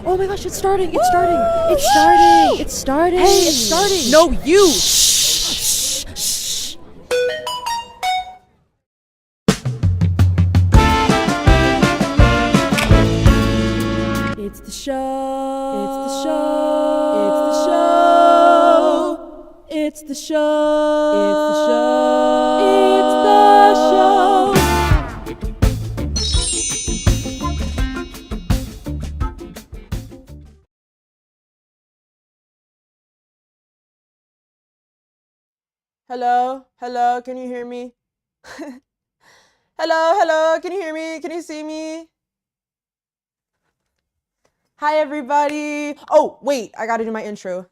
Oh my gosh, it's starting. It's starting. It's starting. It's starting. Hey, it's starting. No, you. It's the show. It's the show. It's the show. It's the show. It's the show. It's the show. Hello? Hello? Can you hear me? Hello? Hello? Can you hear me? Can you see me? Hi, everybody. Oh, wait, I gotta do my intro.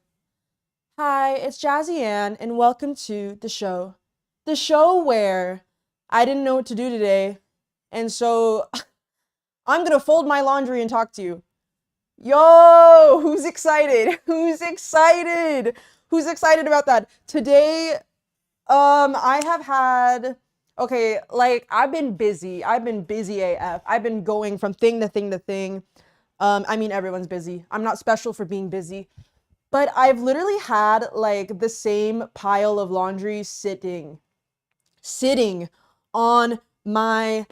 Hi, it's Jazzy Anne, and welcome to the show. The show where I didn't know what to do today, and so I'm gonna fold my laundry and talk to you. Yo, who's excited? Who's excited? Who's excited about that? Today, I have had, okay, like, I've been busy AF. I've been going from thing to thing to thing. I mean, everyone's busy. I'm not special for being busy. But I've literally had, like, the same pile of laundry sitting on my,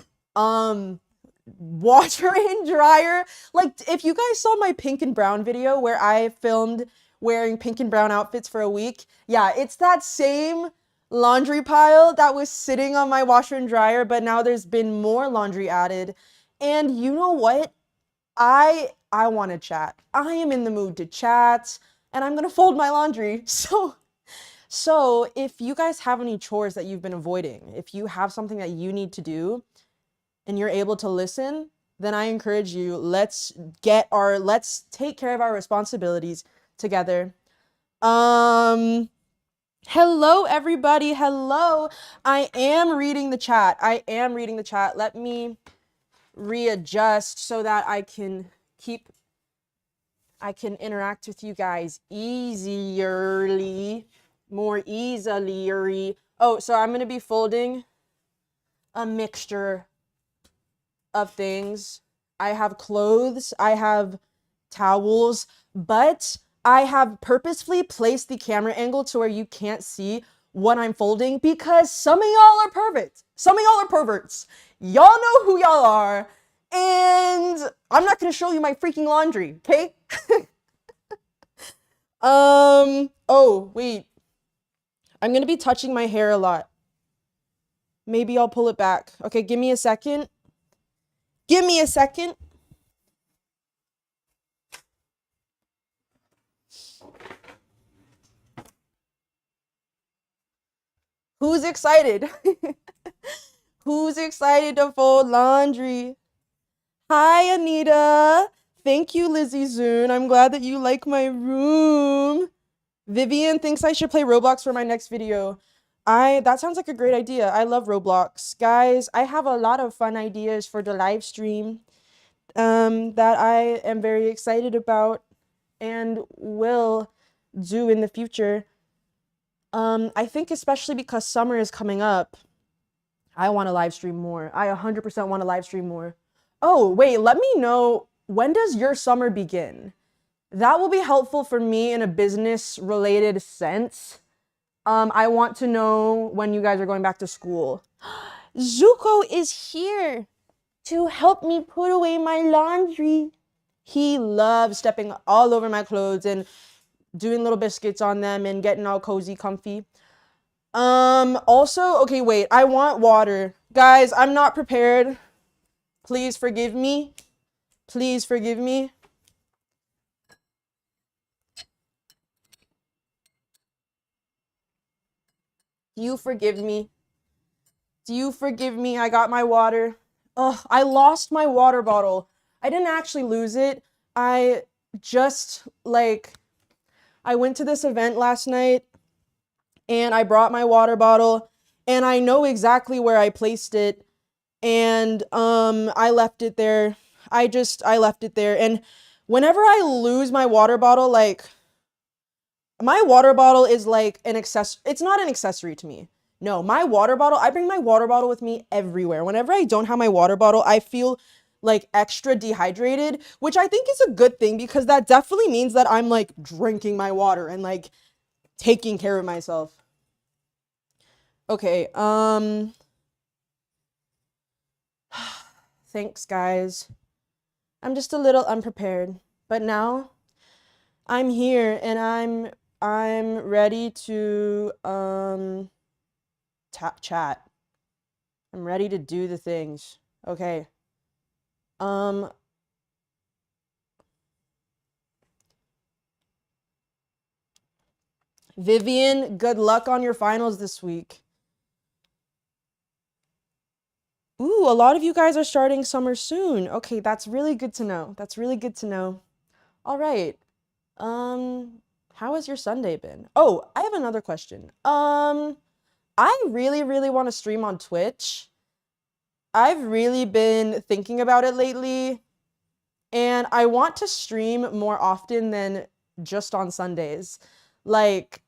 washer and dryer. Like, if you guys saw my pink and brown video where I filmed wearing pink and brown outfits for a week, yeah, it's that same laundry pile that was sitting on my washer and dryer, but now there's been more laundry added. And you know what? I want to chat. I am in the mood to chat, and I'm gonna fold my laundry. So if you guys have any chores that you've been avoiding, if you have something that you need to do and you're able to listen, then I encourage you, let's take care of our responsibilities together. Hello everybody. Hello. I am reading the chat. Let me readjust so that I can interact with you guys more easily. Oh, so I'm going to be folding a mixture of things. I have clothes, I have towels, but I have purposefully placed the camera angle to where you can't see what I'm folding because some of y'all are perverts. Y'all know who y'all are, and I'm not gonna show you my freaking laundry, okay? Oh, wait. I'm gonna be touching my hair a lot. Maybe I'll pull it back. Okay, give me a second. Who's excited? Who's excited to fold laundry? Hi, Anita. Thank you, Lizzie Zoon. I'm glad that you like my room. Vivian thinks I should play Roblox for my next video. That sounds like a great idea. I love Roblox. Guys, I have a lot of fun ideas for the live stream that I am very excited about and will do in the future. I think especially because summer is coming up, I want to live stream more. I 100% want to live stream more. Oh, wait, let me know, when does your summer begin? That will be helpful for me in a business-related sense. I want to know when you guys are going back to school. Zuko is here to help me put away my laundry. He loves stepping all over my clothes and doing little biscuits on them and getting all cozy, comfy. Also, okay, wait, I want water. Guys, I'm not prepared. Please forgive me. Please forgive me. Do you forgive me? Do you forgive me? I got my water. Ugh, I lost my water bottle. I didn't actually lose it. I went to this event last night and I brought my water bottle and I know exactly where I placed it. And I left it there. I left it there. And whenever I lose my water bottle, like, my water bottle is like an accessory. It's not an accessory to me. No, my water bottle, I bring my water bottle with me everywhere. Whenever I don't have my water bottle, I feel like extra dehydrated, which I think is a good thing because that definitely means that I'm like drinking my water and like taking care of myself. Okay, thanks guys. I'm just a little unprepared, but now I'm here and I'm ready to chat. I'm ready to do the things. Okay. Vivian, good luck on your finals this week. Ooh, a lot of you guys are starting summer soon. Okay, that's really good to know. That's really good to know. All right. How has your Sunday been? Oh, I have another question. I really, really want to stream on Twitch. I've really been thinking about it lately, and I want to stream more often than just on Sundays. Like,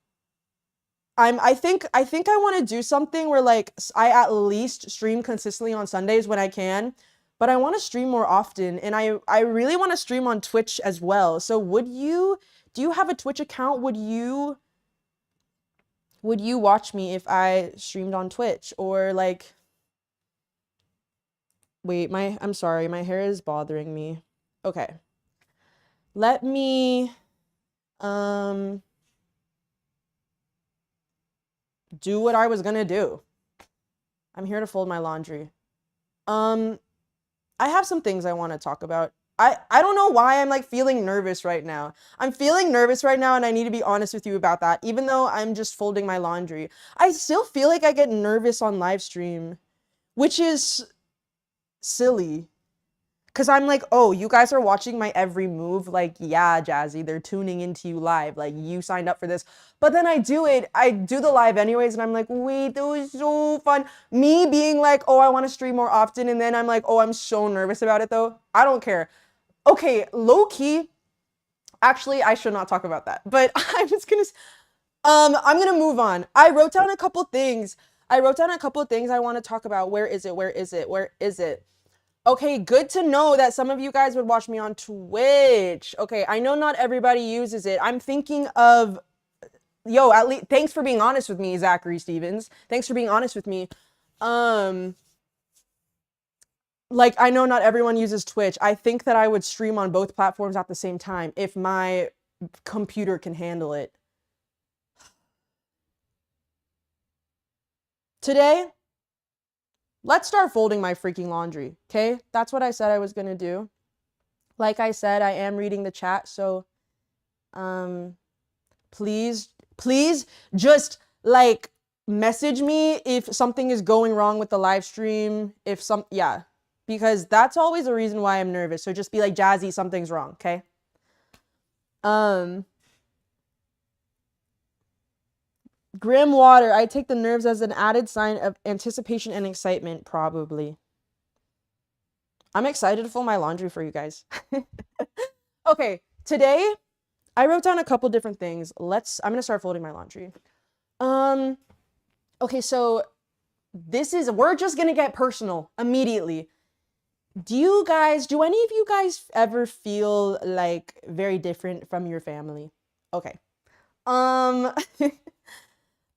I think I want to do something where like I at least stream consistently on Sundays when I can, but I want to stream more often, and I really want to stream on Twitch as well. So do you have a Twitch account? Would you watch me if I streamed on Twitch? Or like, wait, I'm sorry, my hair is bothering me. Okay. Let me do what I was gonna do. I'm here to fold my laundry. I have some things I want to talk about. I don't know why I'm like feeling nervous right now. I'm feeling nervous right now, and I need to be honest with you about that. Even though I'm just folding my laundry, I still feel like I get nervous on live stream, which is silly. Cause I'm like, oh, you guys are watching my every move. Like, yeah, Jazzy, they're tuning into you live. Like, you signed up for this. But then I do the live anyways, and I'm like, wait, that was so fun. Me being like, oh, I want to stream more often, and then I'm like, oh, I'm so nervous about it though. I don't care. Okay, low key. Actually, I should not talk about that. But I'm gonna move on. I wrote down a couple things. I want to talk about. Where is it? Where is it? Where is it? Okay, good to know that some of you guys would watch me on Twitch. Okay, I know not everybody uses it. I'm thinking of, yo, at least, thanks for being honest with me, Zachary Stevens. Thanks for being honest with me. Like, I know not everyone uses Twitch. I think that I would stream on both platforms at the same time if my computer can handle it. Today, let's start folding my freaking laundry, okay? That's what I said I was gonna do. Like I said, I am reading the chat, so please just like message me if something is going wrong with the live stream, yeah, because that's always a reason why I'm nervous. So just be like, Jazzy, something's wrong, okay? Grim water. I take the nerves as an added sign of anticipation and excitement, probably. I'm excited to fold my laundry for you guys. Okay, today I wrote down a couple different things. I'm gonna start folding my laundry. Okay, so we're just gonna get personal immediately. Do any of you guys ever feel like very different from your family? Okay.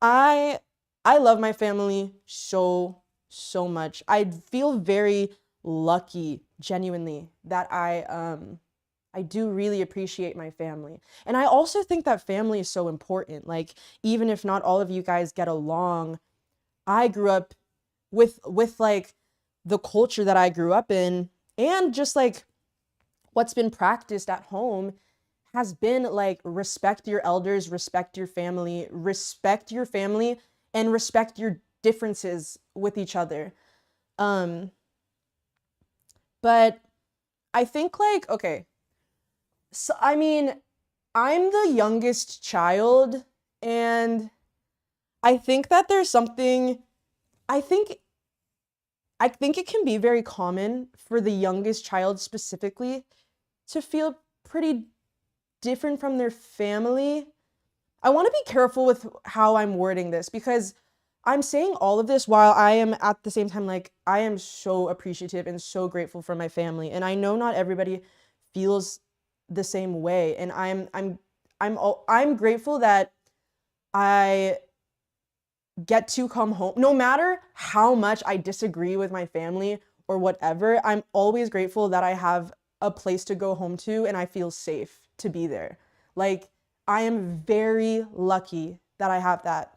I love my family so much. I feel very lucky, genuinely, that I do really appreciate my family. And I also think that family is so important. Like, even if not all of you guys get along, I grew up with like the culture that I grew up in, and just like what's been practiced at home has been like respect your elders, respect your family, and respect your differences with each other. But I think like, okay, so I mean, I'm the youngest child, and I think that there's something, I think it can be very common for the youngest child specifically to feel pretty different from their family. I want to be careful with how I'm wording this, because I'm saying all of this while I am at the same time like I am so appreciative and so grateful for my family, and I know not everybody feels the same way, and I'm grateful that I get to come home no matter how much I disagree with my family or whatever. I'm always grateful that I have a place to go home to and I feel safe to be there. Like I am very lucky that I have that.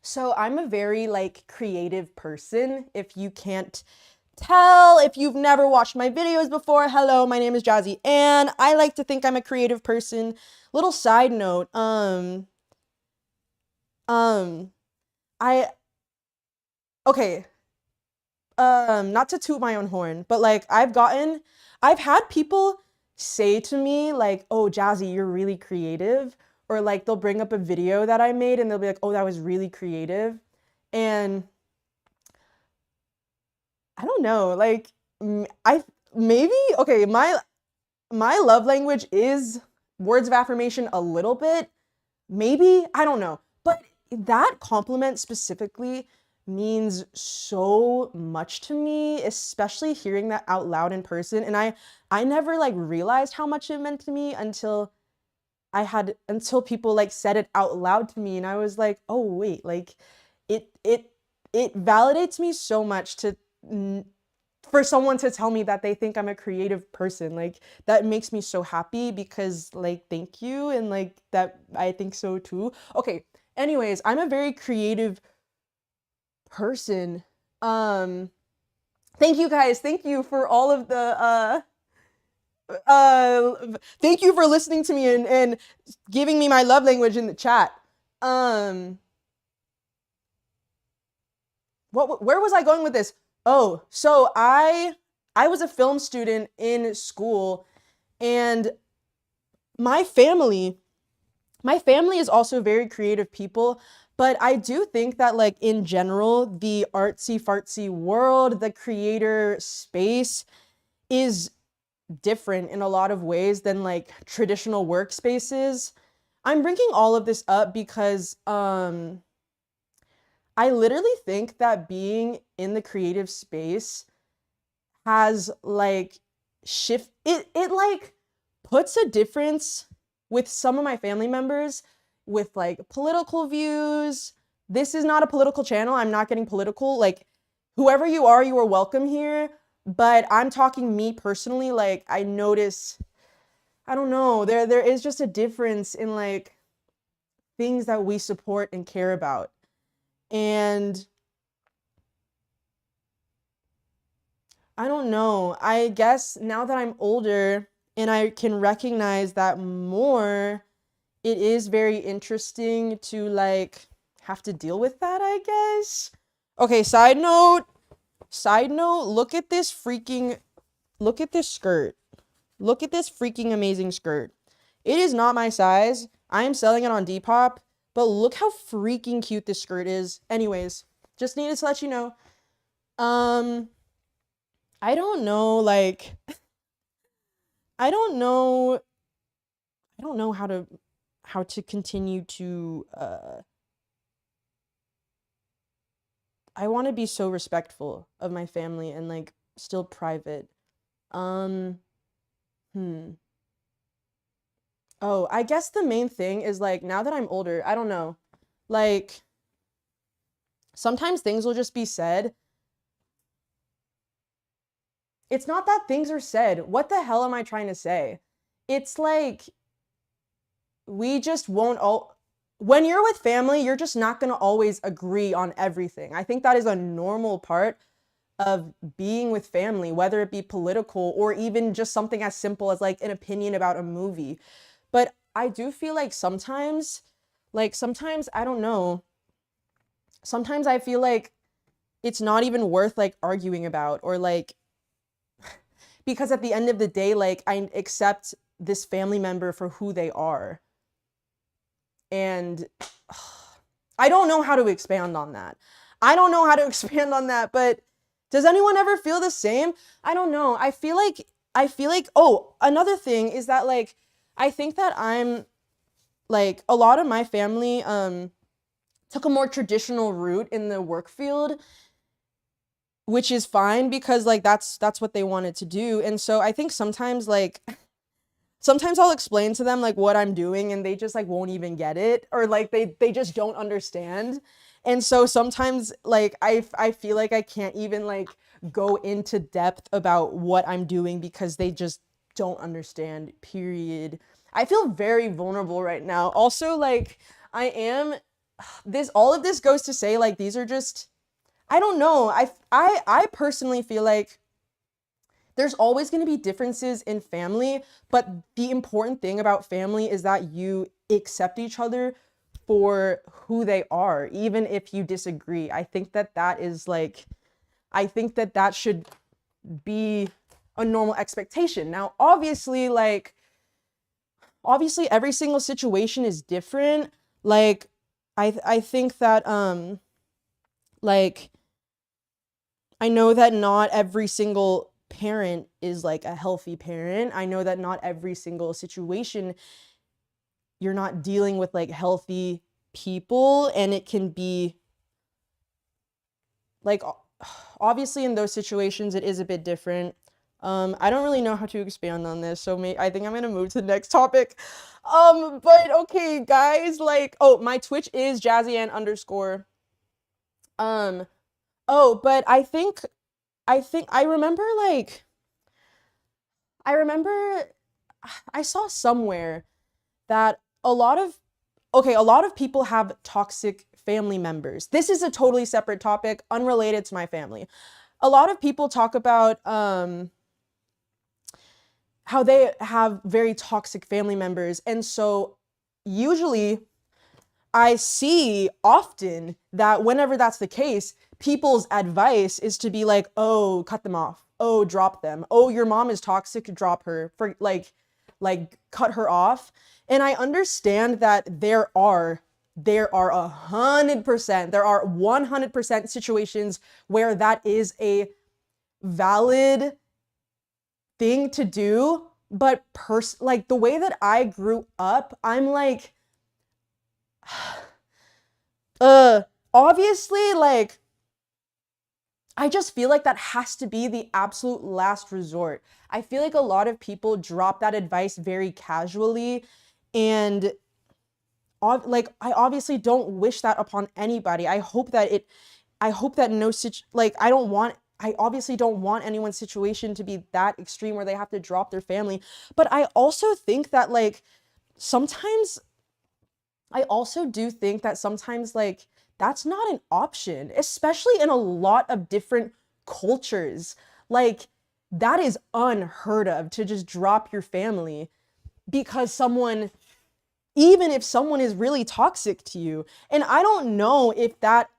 So I'm a very like creative person. If you can't tell, if you've never watched my videos before, hello, my name is Jazzy Anne. I like to think I'm a creative person. Little side note, I okay, not to toot my own horn, but like I've had people say to me like, "Oh, Jazzy, you're really creative." Or like they'll bring up a video that I made and they'll be like, "Oh, that was really creative." And I don't know, like I maybe okay, my love language is words of affirmation a little bit. Maybe, I don't know. But that compliment specifically means so much to me, especially hearing that out loud in person. And I never like realized how much it meant to me until people like said it out loud to me and I was like, "Oh, wait, like it it it validates me so much to for someone to tell me that they think I'm a creative person. Like that makes me so happy because like thank you and like that I think so too." Okay, anyways, I'm a very creative person. Thank you guys. Thank you for all of the thank you for listening to me and giving me my love language in the chat. Where was I going with this? Oh, so I was a film student in school, and my family my family is also very creative people, but I do think that like in general, the artsy fartsy world, the creator space is different in a lot of ways than like traditional workspaces. I'm bringing all of this up because I literally think that being in the creative space has like it like puts a difference with some of my family members with like political views. This is not a political channel. I'm not getting political. Like whoever you are welcome here. But I'm talking me personally, like I notice, I don't know, there is just a difference in like things that we support and care about. And I don't know. I guess now that I'm older and I can recognize that more, it is very interesting to like have to deal with that, I guess. Okay, side note, look at this skirt. Look at this freaking amazing skirt. It is not my size. I am selling it on Depop, but look how freaking cute this skirt is. Anyways, just needed to let you know. Um, I don't know, like, I don't know, I don't know how to continue to, I want to be so respectful of my family and, like, still private. Um, hmm. Oh, I guess the main thing is, like, now that I'm older, I don't know, like, sometimes things will just be said. It's not that things are said. What the hell am I trying to say? It's like we just won't all when you're with family, you're just not going to always agree on everything. I think that is a normal part of being with family, whether it be political or even just something as simple as like an opinion about a movie. But I do feel like sometimes I don't know, sometimes I feel like it's not even worth like arguing about or like because at the end of the day, like I accept this family member for who they are. And I don't know how to expand on that. I don't know how to expand on that, but does anyone ever feel the same? I don't know. I feel like oh, another thing is that like I think that I'm like a lot of my family took a more traditional route in the work field, which is fine because like that's what they wanted to do. And so I think sometimes sometimes I'll explain to them like what I'm doing and they just like won't even get it, or like they just don't understand. And so sometimes like I feel like I can't even like go into depth about what I'm doing because they just don't understand, period. I feel very vulnerable right now. Also, like I am this all of this goes to say like these are just, I don't know. I personally feel like there's always going to be differences in family, but the important thing about family is that you accept each other for who they are, even if you disagree. I think that that is like, I think that that should be a normal expectation. Now, obviously, like, obviously every single situation is different. Like, I think that, like, I know that not every single parent is like a healthy parent. I know that not every single situation you're not dealing with like healthy people, and it can be like obviously in those situations it is a bit different. I don't really know how to expand on this, so I think I'm gonna move to the next topic. But okay, guys, like, oh, my Twitch is Jazzy Anne _. Oh, but I think I remember like I remember I saw somewhere that a lot of people have toxic family members. This is a totally separate topic, unrelated to my family. A lot of people talk about how they have very toxic family members. And so usually I see often that whenever that's the case, people's advice is to be like, oh, cut them off. Oh, drop them. Oh, your mom is toxic, drop her. For like cut her off. And I understand that there are 100%, there are 100% situations where that is a valid thing to do. But like the way that I grew up, I'm like, obviously, like, I just feel like that has to be the absolute last resort. I feel like a lot of people drop that advice very casually, and like I obviously don't wish that upon anybody. I hope that no like I obviously don't want anyone's situation to be that extreme where they have to drop their family. But I also think that like sometimes I also do think that sometimes like that's not an option, especially in a lot of different cultures. Like that is unheard of, to just drop your family because even if someone is really toxic to you. And I don't know if that,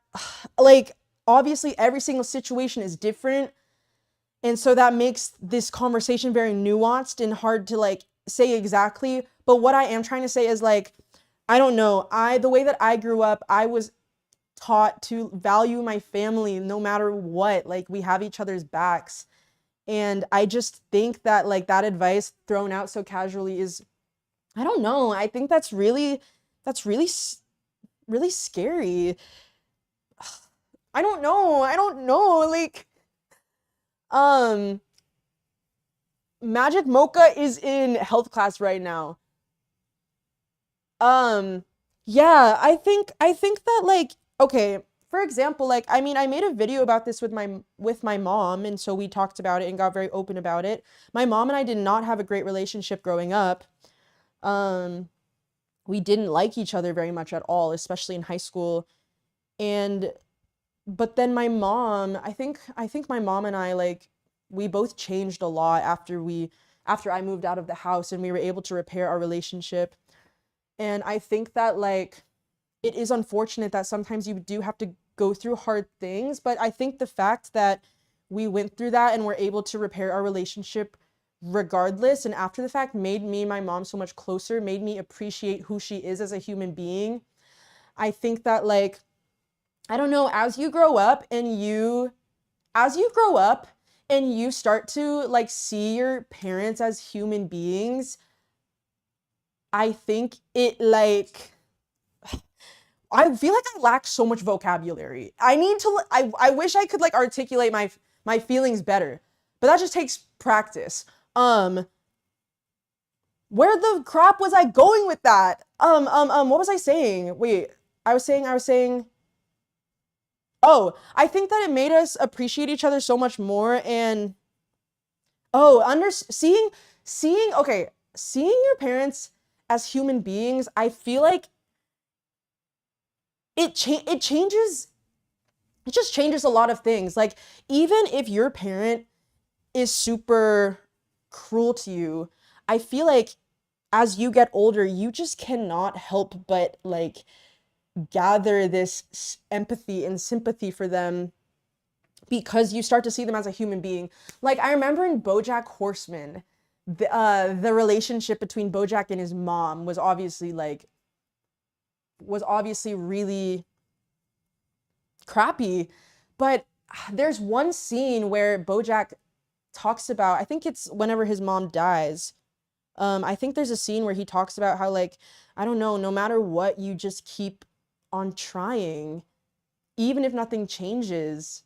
like, obviously every single situation is different. And so that makes this conversation very nuanced and hard to like say exactly. But what I am trying to say is like, I don't know. The way that I grew up, I was taught to value my family no matter what. Like we have each other's backs. And I just think that like that advice thrown out so casually is, I don't know. I think really scary. I don't know. I don't know. Like, um, Magic Mocha is in health class right now. Um, yeah, I think that like, okay, for example, like I mean, I made a video about this with my mom, and so we talked about it and got very open about it. My mom and I did not have a great relationship growing up. Um, we didn't like each other very much at all, especially in high school. And but then I think my mom and I like we both changed a lot after I moved out of the house and we were able to repair our relationship. And I think that like it is unfortunate that sometimes you do have to go through hard things, but I think the fact that we went through that and were able to repair our relationship regardless and after the fact made me and my mom so much closer, made me appreciate who she is as a human being. I think that like I don't know, as you grow up and you start to like see your parents as human beings, I think it like I feel like I lack so much vocabulary. I need to, I wish I could like articulate my feelings better, but that just takes practice. Where the crap was I going with that? What was I saying? Wait, I was saying, oh, I think that it made us appreciate each other so much more. And seeing your parents as human beings, I feel like it changes, it just changes a lot of things. Like, even if your parent is super cruel to you, I feel like as you get older, you just cannot help but like gather this empathy and sympathy for them because you start to see them as a human being. Like, I remember in BoJack Horseman, the relationship between BoJack and his mom was obviously really crappy, but there's one scene where BoJack talks about, I think it's whenever his mom dies. I think there's a scene where he talks about how, like, I don't know, no matter what, you just keep on trying, even if nothing changes.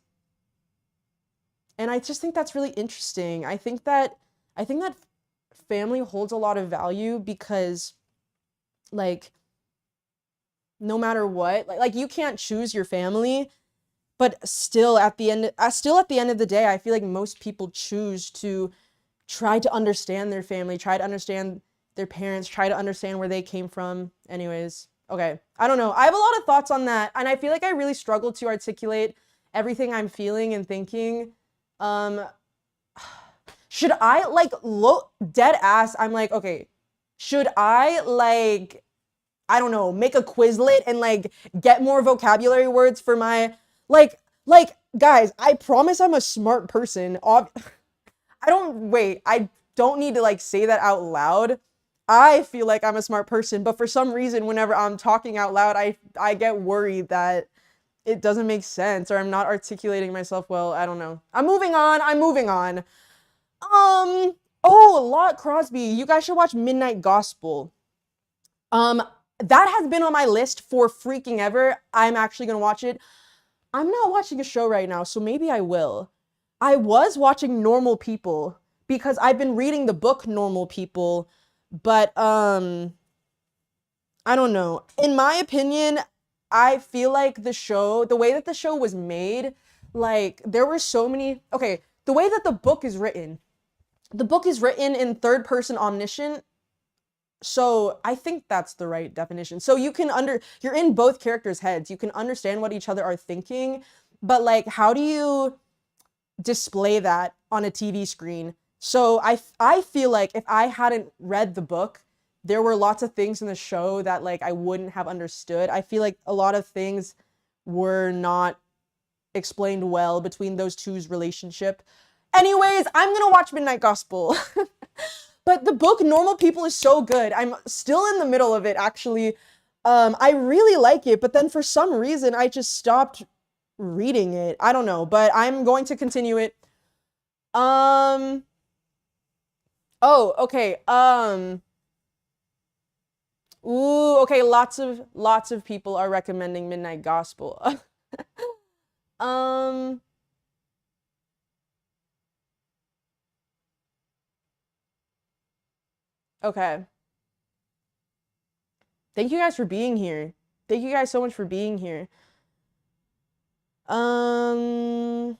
And I just think that's really interesting. I think that family holds a lot of value because, like, no matter what, like you can't choose your family, but still at the end of the day, I feel like most people choose to try to understand their family, try to understand their parents, try to understand where they came from. Anyways, okay. I don't know. I have a lot of thoughts on that, and I feel like I really struggle to articulate everything I'm feeling and thinking. Should I like look dead ass? I'm like, okay, should I like, I don't know, make a Quizlet and like get more vocabulary words for my like guys, I promise I'm a smart person. I don't need to like say that out loud. I feel like I'm a smart person, but for some reason, whenever I'm talking out loud, I get worried that it doesn't make sense or I'm not articulating myself well. I don't know. I'm moving on. Oh, Lot Crosby, you guys should watch Midnight Gospel. That has been on my list for freaking ever. I'm actually gonna watch it. I'm not watching a show right now, so maybe I will. I was watching Normal People because I've been reading the book Normal People, but I don't know. In my opinion, I feel like the way that the show was made, like there were so many, okay, the way that the book is written in third person omniscient. So I think that's the right definition. So you're in both characters' heads. You can understand what each other are thinking, but like, how do you display that on a TV screen? So I feel like if I hadn't read the book, there were lots of things in the show that like I wouldn't have understood. I feel like a lot of things were not explained well between those two's relationship. Anyways, I'm gonna watch Midnight Gospel. But the book Normal People is so good. I'm still in the middle of it, actually. I really like it, but then for some reason, I just stopped reading it. I don't know, but I'm going to continue it. Oh, okay. Ooh, okay, lots of people are recommending Midnight Gospel. Um, okay. Thank you guys for being here. Thank you guys so much for being here. Uh,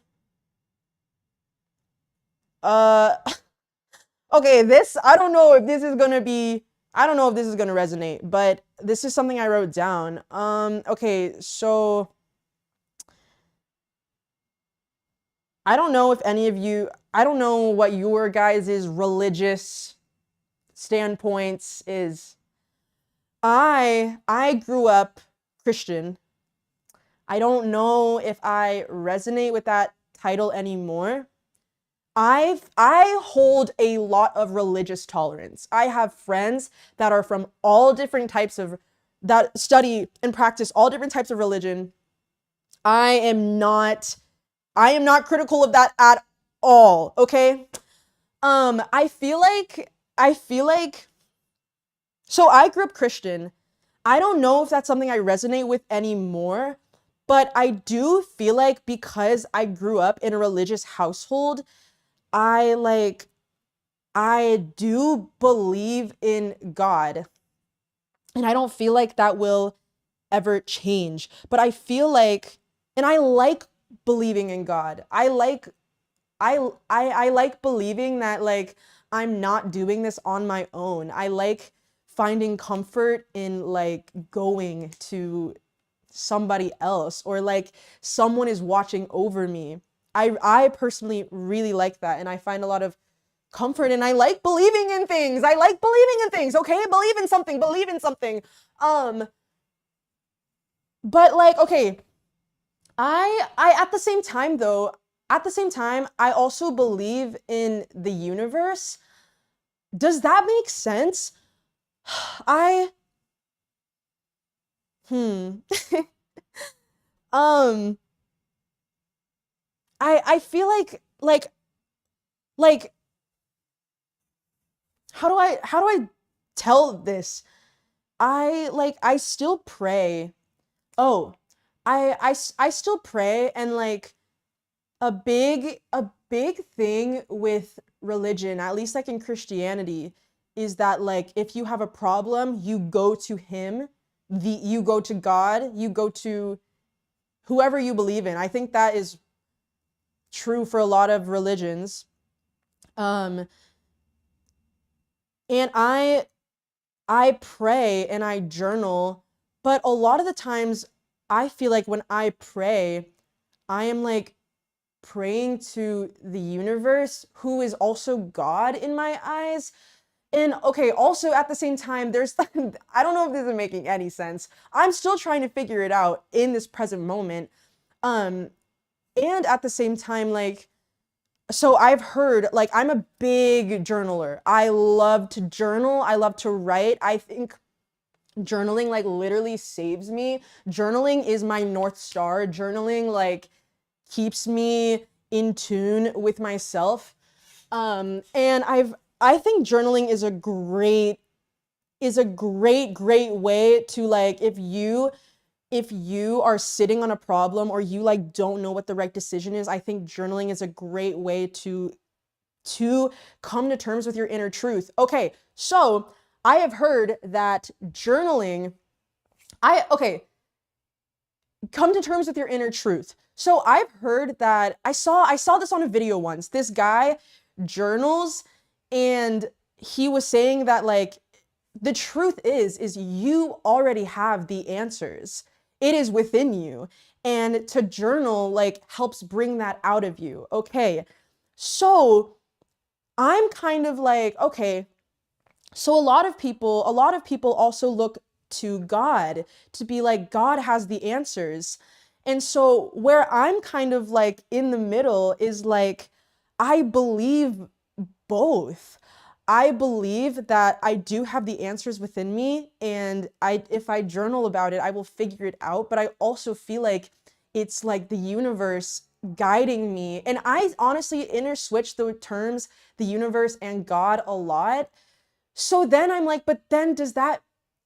okay, I don't know if this is gonna resonate, but this is something I wrote down. Okay, so I don't know I don't know what your guys' religious standpoints is. I grew up Christian. I don't know if I resonate with that title anymore. I hold a lot of religious tolerance. I have friends that are from all different types of that study and practice all different types of religion. I am not critical of that at all, okay? I feel like so I grew up Christian. I don't know if that's something I resonate with anymore, but I do feel like because I grew up in a religious household, I like I do believe in God. And I don't feel like that will ever change. But I feel like, and I like believing in God. I like believing that like I'm not doing this on my own. I like finding comfort in like going to somebody else, or like someone is watching over me. I personally really like that, and I find a lot of comfort, and I like believing in things. I like believing in things. Okay, believe in something. Believe in something. But like, okay, I at the same time though, at the same time, I also believe in the universe. Does that make sense? I hmm. um I feel like how do I tell this? I still pray. Oh, I still pray, and like a big thing with religion, at least like in Christianity, is that like if you have a problem, you go to him, you go to God, you go to whoever you believe in. I think that is true for a lot of religions. Um and I pray and I journal, but a lot of the times I feel like when I pray, I am like praying to the universe, who is also God in my eyes. And okay, also at the same time, there's I don't know if this is making any sense. I'm still trying to figure it out in this present moment. Um, and at the same time, like, so I've heard, like, I'm a big journaler. I love to journal. I love to write. I think journaling like literally saves me. Journaling is my North Star. Journaling like keeps me in tune with myself. And I think journaling is a great way to like if you are sitting on a problem, or you like don't know what the right decision is. I think journaling is a great way to come to terms with your inner truth. Okay, so I have heard that journaling, I okay, come to terms with your inner truth. So I've heard that I saw this on a video once. This guy journals, and he was saying that like the truth is you already have the answers. It is within you. And to journal like helps bring that out of you. Okay. So I'm kind of like, okay, so a lot of people also look to God to be like, God has the answers. And so where I'm kind of like in the middle is like, I believe both. I believe that I do have the answers within me, and if I journal about it, I will figure it out. But I also feel like it's like the universe guiding me. And I honestly interswitch the terms the universe and God a lot. So then I'm like, but then does that,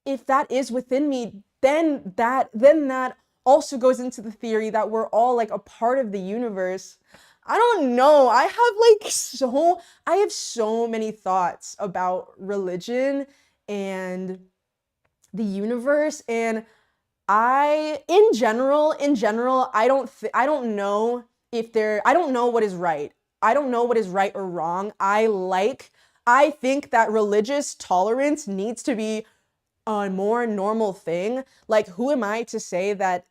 if that is within me, then that also goes into the theory that we're all like a part of the universe. I don't know. I have so many thoughts about religion and the universe, and in general, I don't know if I don't know what is right. I don't know what is right or wrong. I think that religious tolerance needs to be a more normal thing. Like, who am I to say that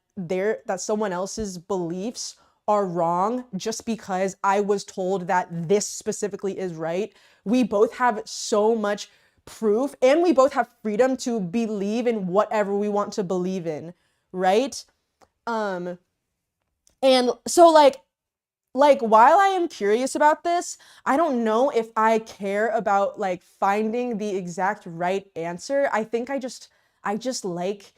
someone else's beliefs are wrong just because I was told that this specifically is right? We both have so much proof, and we both have freedom to believe in whatever we want to believe in, right? Um and so like while I am curious about this, I don't know if I care about like finding the exact right answer. I just like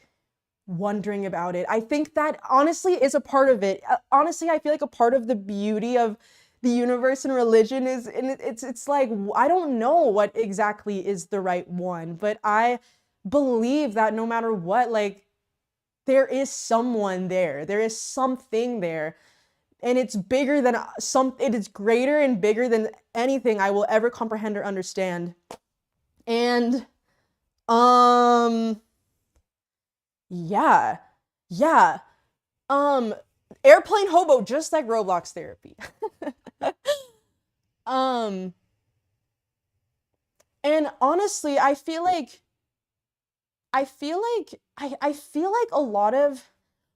wondering about it. I think that honestly is a part of it. Honestly, I feel like a part of the beauty of the universe and religion it's like I don't know what exactly is the right one, but believe that no matter what, like, there is someone there. There is something there. And it's bigger than it is greater and bigger than anything I will ever comprehend or understand. And yeah. Yeah. Airplane hobo, just like Roblox therapy. And honestly, I feel like I feel like a lot of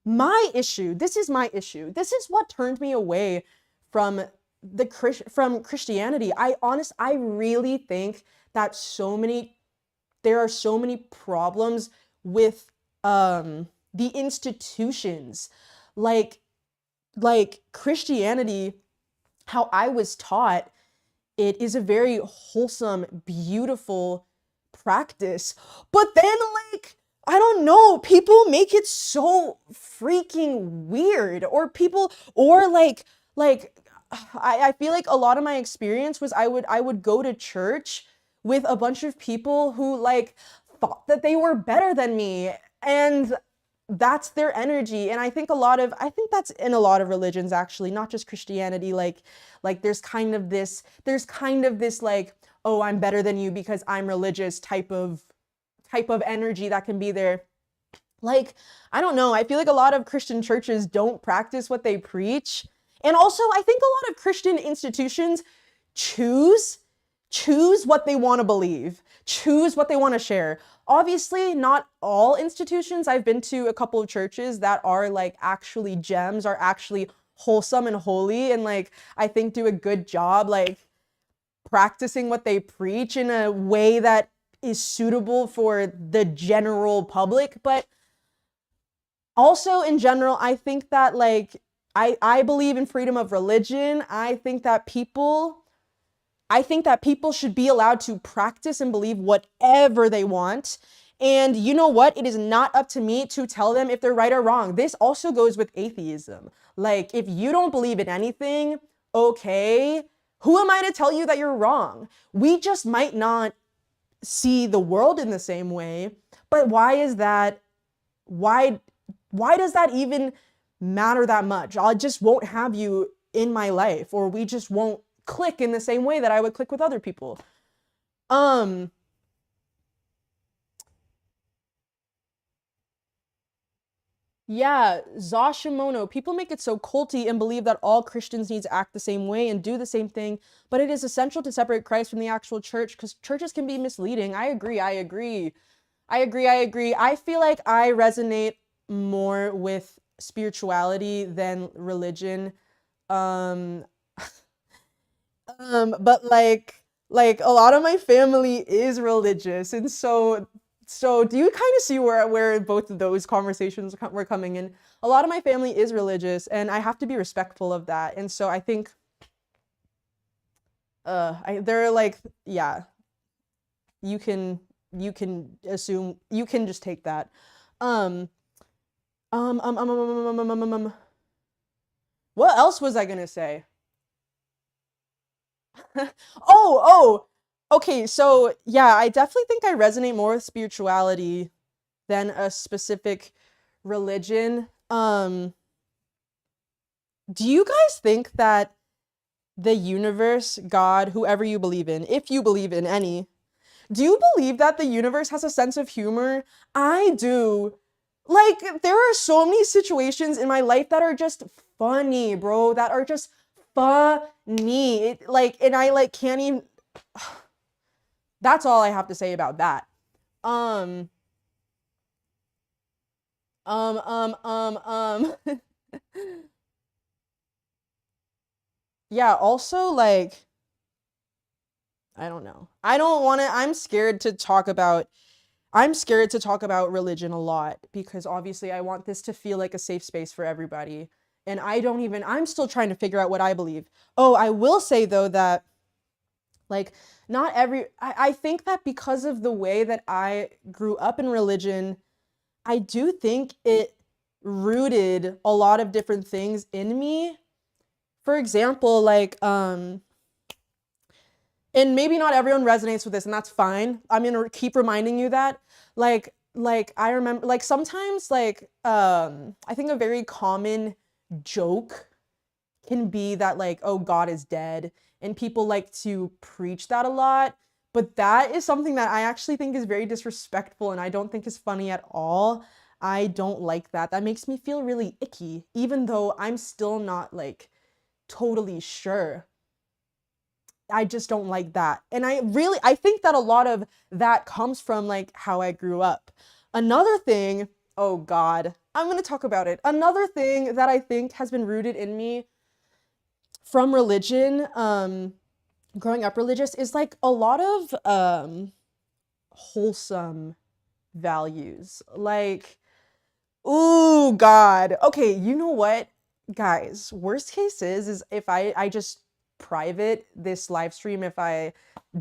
my issue, this is my issue. This is what turned me away from from Christianity. I really think that there are so many problems with the institutions. Like Christianity, how I was taught, it is a very wholesome, beautiful practice. But then, like, I don't know, people make it so freaking weird. Or I feel like a lot of my experience was I would go to church with a bunch of people who like thought that they were better than me. And that's their energy. And I think that's in a lot of religions, actually, not just Christianity. Like there's kind of this like, oh, I'm better than you because I'm religious type of energy that can be there. Like, I don't know, I feel like a lot of Christian churches don't practice what they preach. And also, I think a lot of Christian institutions choose what they want to believe, choose what they want to share. Obviously, not all institutions. I've been to a couple of churches that are like actually gems, are actually wholesome and holy, and like I think do a good job like practicing what they preach in a way that is suitable for the general public. But also in general, I think that like I believe in freedom of religion. I think that people should be allowed to practice and believe whatever they want. And you know what? It is not up to me to tell them if they're right or wrong. This also goes with atheism. Like, if you don't believe in anything, okay, who am I to tell you that you're wrong? We just might not see the world in the same way. But why is that? Why does that even matter that much? I just won't have you in my life, or we just won't click in the same way that I would click with other people. Yeah, Zashimono. People make it so culty and believe that all Christians need to act the same way and do the same thing, but it is essential to separate Christ from the actual church because churches can be misleading. I agree. I feel like I resonate more with spirituality than religion. Um, but like a lot of my family is religious, and so do you kind of see where both of those conversations were coming in? A lot of my family is religious, and I have to be respectful of that. And so I think they're like, yeah, you can assume, you can just take that. Um um um um um um, um, um, um, um. What else was I gonna say? Oh, okay, so yeah, I definitely think I resonate more with spirituality than a specific religion. Do you guys think that the universe, God, whoever you believe in, if you believe in any, do you believe that the universe has a sense of humor? I do. Like, there are so many situations in my life that are just funny, bro, that are just funny. And I like can't even. That's all I have to say about that. Um, um, um, um, um. Yeah, also, like, I don't know. I don't want to, I'm scared to talk about religion a lot because obviously I want this to feel like a safe space for everybody. And I'm still trying to figure out what I believe. Oh, I will say though that like I think that because of the way that I grew up in religion, I do think it rooted a lot of different things in me. For example, like and maybe not everyone resonates with this, and that's fine. I'm gonna keep reminding you that, like I remember, like sometimes, like I think a very common joke can be that like, oh, God is dead, and people like to preach that a lot. But that is something that I actually think is very disrespectful, and I don't think is funny at all. I don't like that. That makes me feel really icky, even though I'm still not like totally sure. I just don't like that. And I think that a lot of that comes from like how I grew up. Another thing, oh God, I'm going to talk about it. Another thing that I think has been rooted in me from religion, growing up religious, is like a lot of wholesome values. Like, ooh, God. Okay, you know what? Guys, worst case is if I just private this live stream if I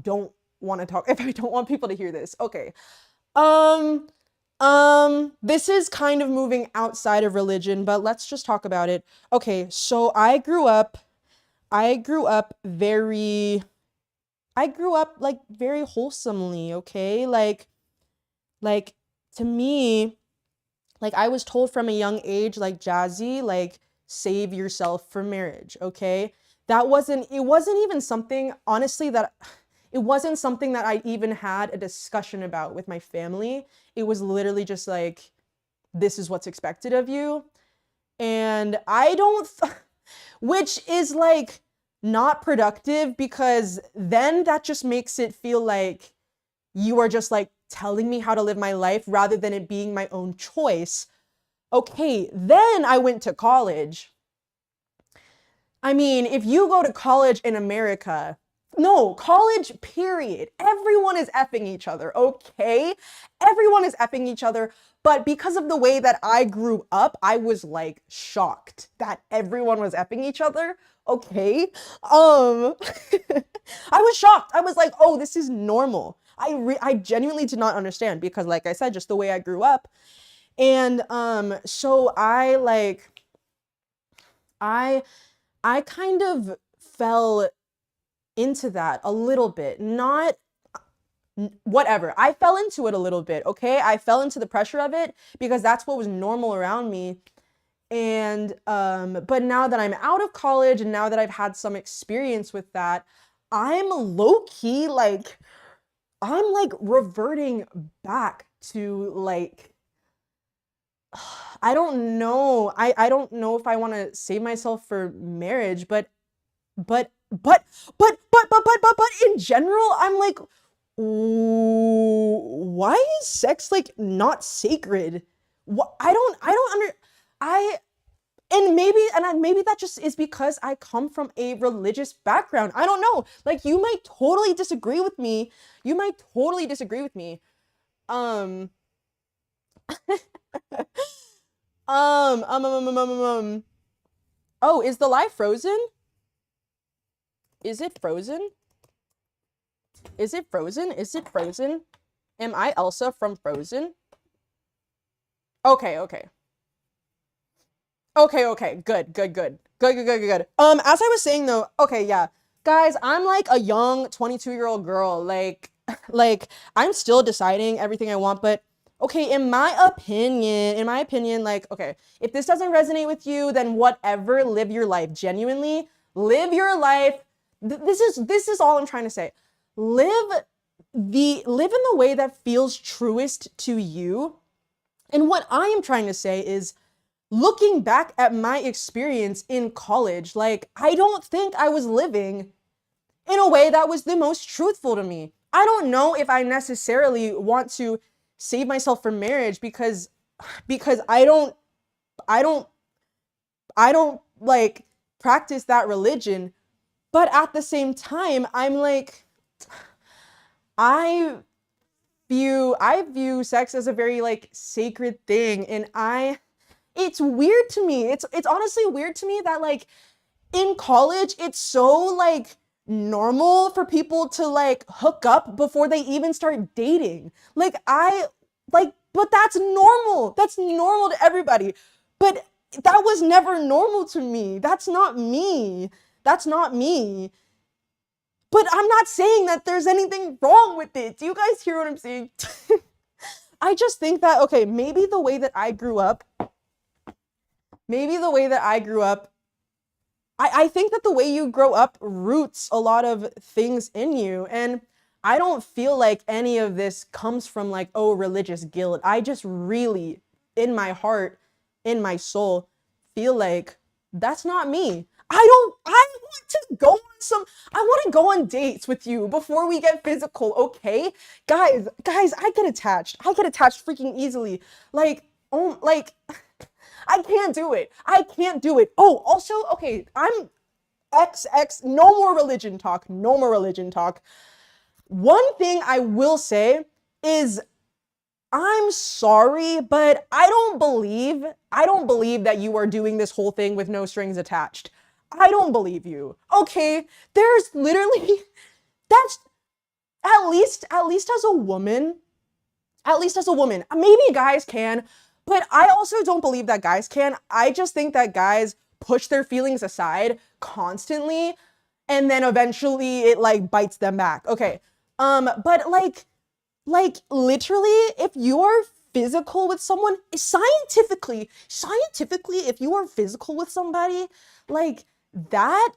don't want to talk, if I don't want people to hear this. Okay. Um, this is kind of moving outside of religion, but let's just talk about it. Okay, so I grew up like very wholesomely, okay? Like to me, like I was told from a young age, like Jazzy, like save yourself for marriage, okay? It wasn't even something, honestly, that it wasn't something that I even had a discussion about with my family. It was literally just like, this is what's expected of you. And which is like not productive, because then that just makes it feel like you are just like telling me how to live my life rather than it being my own choice. Okay, then I went to college. I mean, if you go to college in America, no, college, period. Everyone is effing each other, okay? Everyone is effing each other. But because of the way that I grew up, I was like shocked that everyone was effing each other, okay? I was shocked. I was like, oh, this is normal. I genuinely did not understand, because like I said, just the way I grew up. And so I I kind of fell into that a little bit. Not whatever. I fell into it a little bit, okay? I fell into the pressure of it because that's what was normal around me. And but now that I'm out of college and now that I've had some experience with that, I'm low key like I'm like reverting back to like I don't know. I don't know if I want to save myself for marriage, but in general, I'm like, why is sex like not sacred? What I don't under I maybe that just is because I come from a religious background. I don't know. Like you might totally disagree with me. You might totally disagree with me. Um Oh, is the live frozen? Is it frozen? Is it frozen? Is it frozen? Am I Elsa from Frozen? Okay, okay. Okay, good. As I was saying though, okay, yeah. Guys, I'm like a young 22-year-old girl. Like I'm still deciding everything I want, but okay, in my opinion, like, okay, if this doesn't resonate with you, then whatever, live your life. Genuinely, live your life. This is all I'm trying to say. Live live in the way that feels truest to you. And what I am trying to say is, looking back at my experience in college, like, I don't think I was living in a way that was the most truthful to me. I don't know if I necessarily want to save myself from marriage because I don't I don't like practice that religion, but at the same time I'm like I I view sex as a very like sacred thing, and it's weird to me. It's honestly weird to me that like in college it's so like normal for people to like hook up before they even start dating. But that's normal. That's normal to everybody. But that was never normal to me. That's not me. That's not me. But I'm not saying that there's anything wrong with it. Do you guys hear what I'm saying? I just think that, okay, maybe the way that I grew up, I think that the way you grow up roots a lot of things in you. And I don't feel like any of this comes from like, oh, religious guilt. I just really, in my heart, in my soul, feel like that's not me. I want to go on dates with you before we get physical, okay? Guys, I get attached. I get attached freaking easily. Like, oh, like, I can't do it. I can't do it. Oh, also, okay, I'm XX, no more religion talk, no more religion talk. One thing I will say is I'm sorry, but I don't believe that you are doing this whole thing with no strings attached. I don't believe you. Okay, there's literally that's at least as a woman, maybe guys can, but I also don't believe that guys can. I just think that guys push their feelings aside constantly and then eventually it like bites them back. Okay. But like literally if you are physical with someone, scientifically, if you are physical with somebody, like that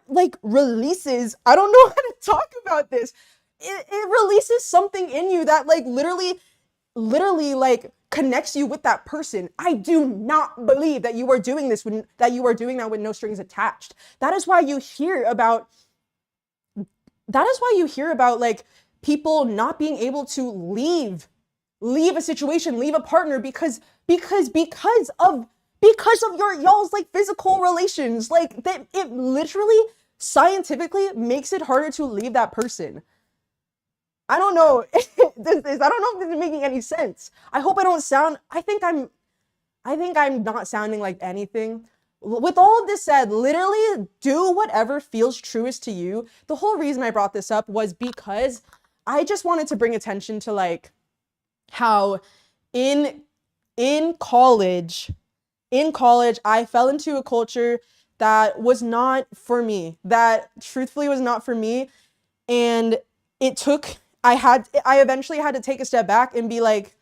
like releases, I don't know how to talk about this. It releases something in you that like literally like connects you with that person. I do not believe that you are doing this that you are doing that with no strings attached. That is why you hear about like people not being able to leave a situation, leave a partner because of y'all's like physical relations. Like that, it literally scientifically makes it harder to leave that person. I don't know. I don't know if this is making any sense. I hope I don't sound, I think I'm not sounding like anything. With all of this said, literally do whatever feels truest to you. The whole reason I brought this up was because I just wanted to bring attention to like how in college, I fell into a culture that was not for me, that truthfully was not for me. And it took, I eventually had to take a step back and be like,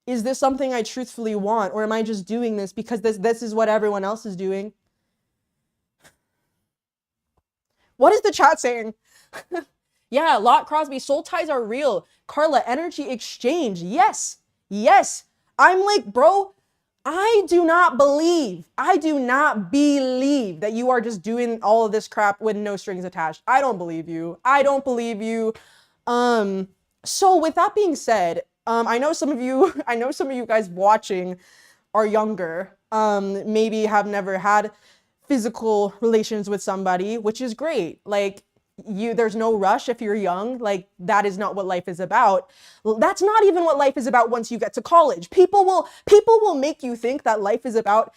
is this something I truthfully want? Or am I just doing this because this is what everyone else is doing? What is the chat saying? Yeah, Lot Crosby, soul ties are real. Carla, energy exchange. Yes. I'm like, bro, I do not believe that you are just doing all of this crap with no strings attached. I don't believe you. So with that being said, I know some of you guys watching are younger, maybe have never had physical relations with somebody, which is great. Like, there's no rush if you're young. Like, that is not what life is about. That's not even what life is about once you get to college. People will make you think that life is about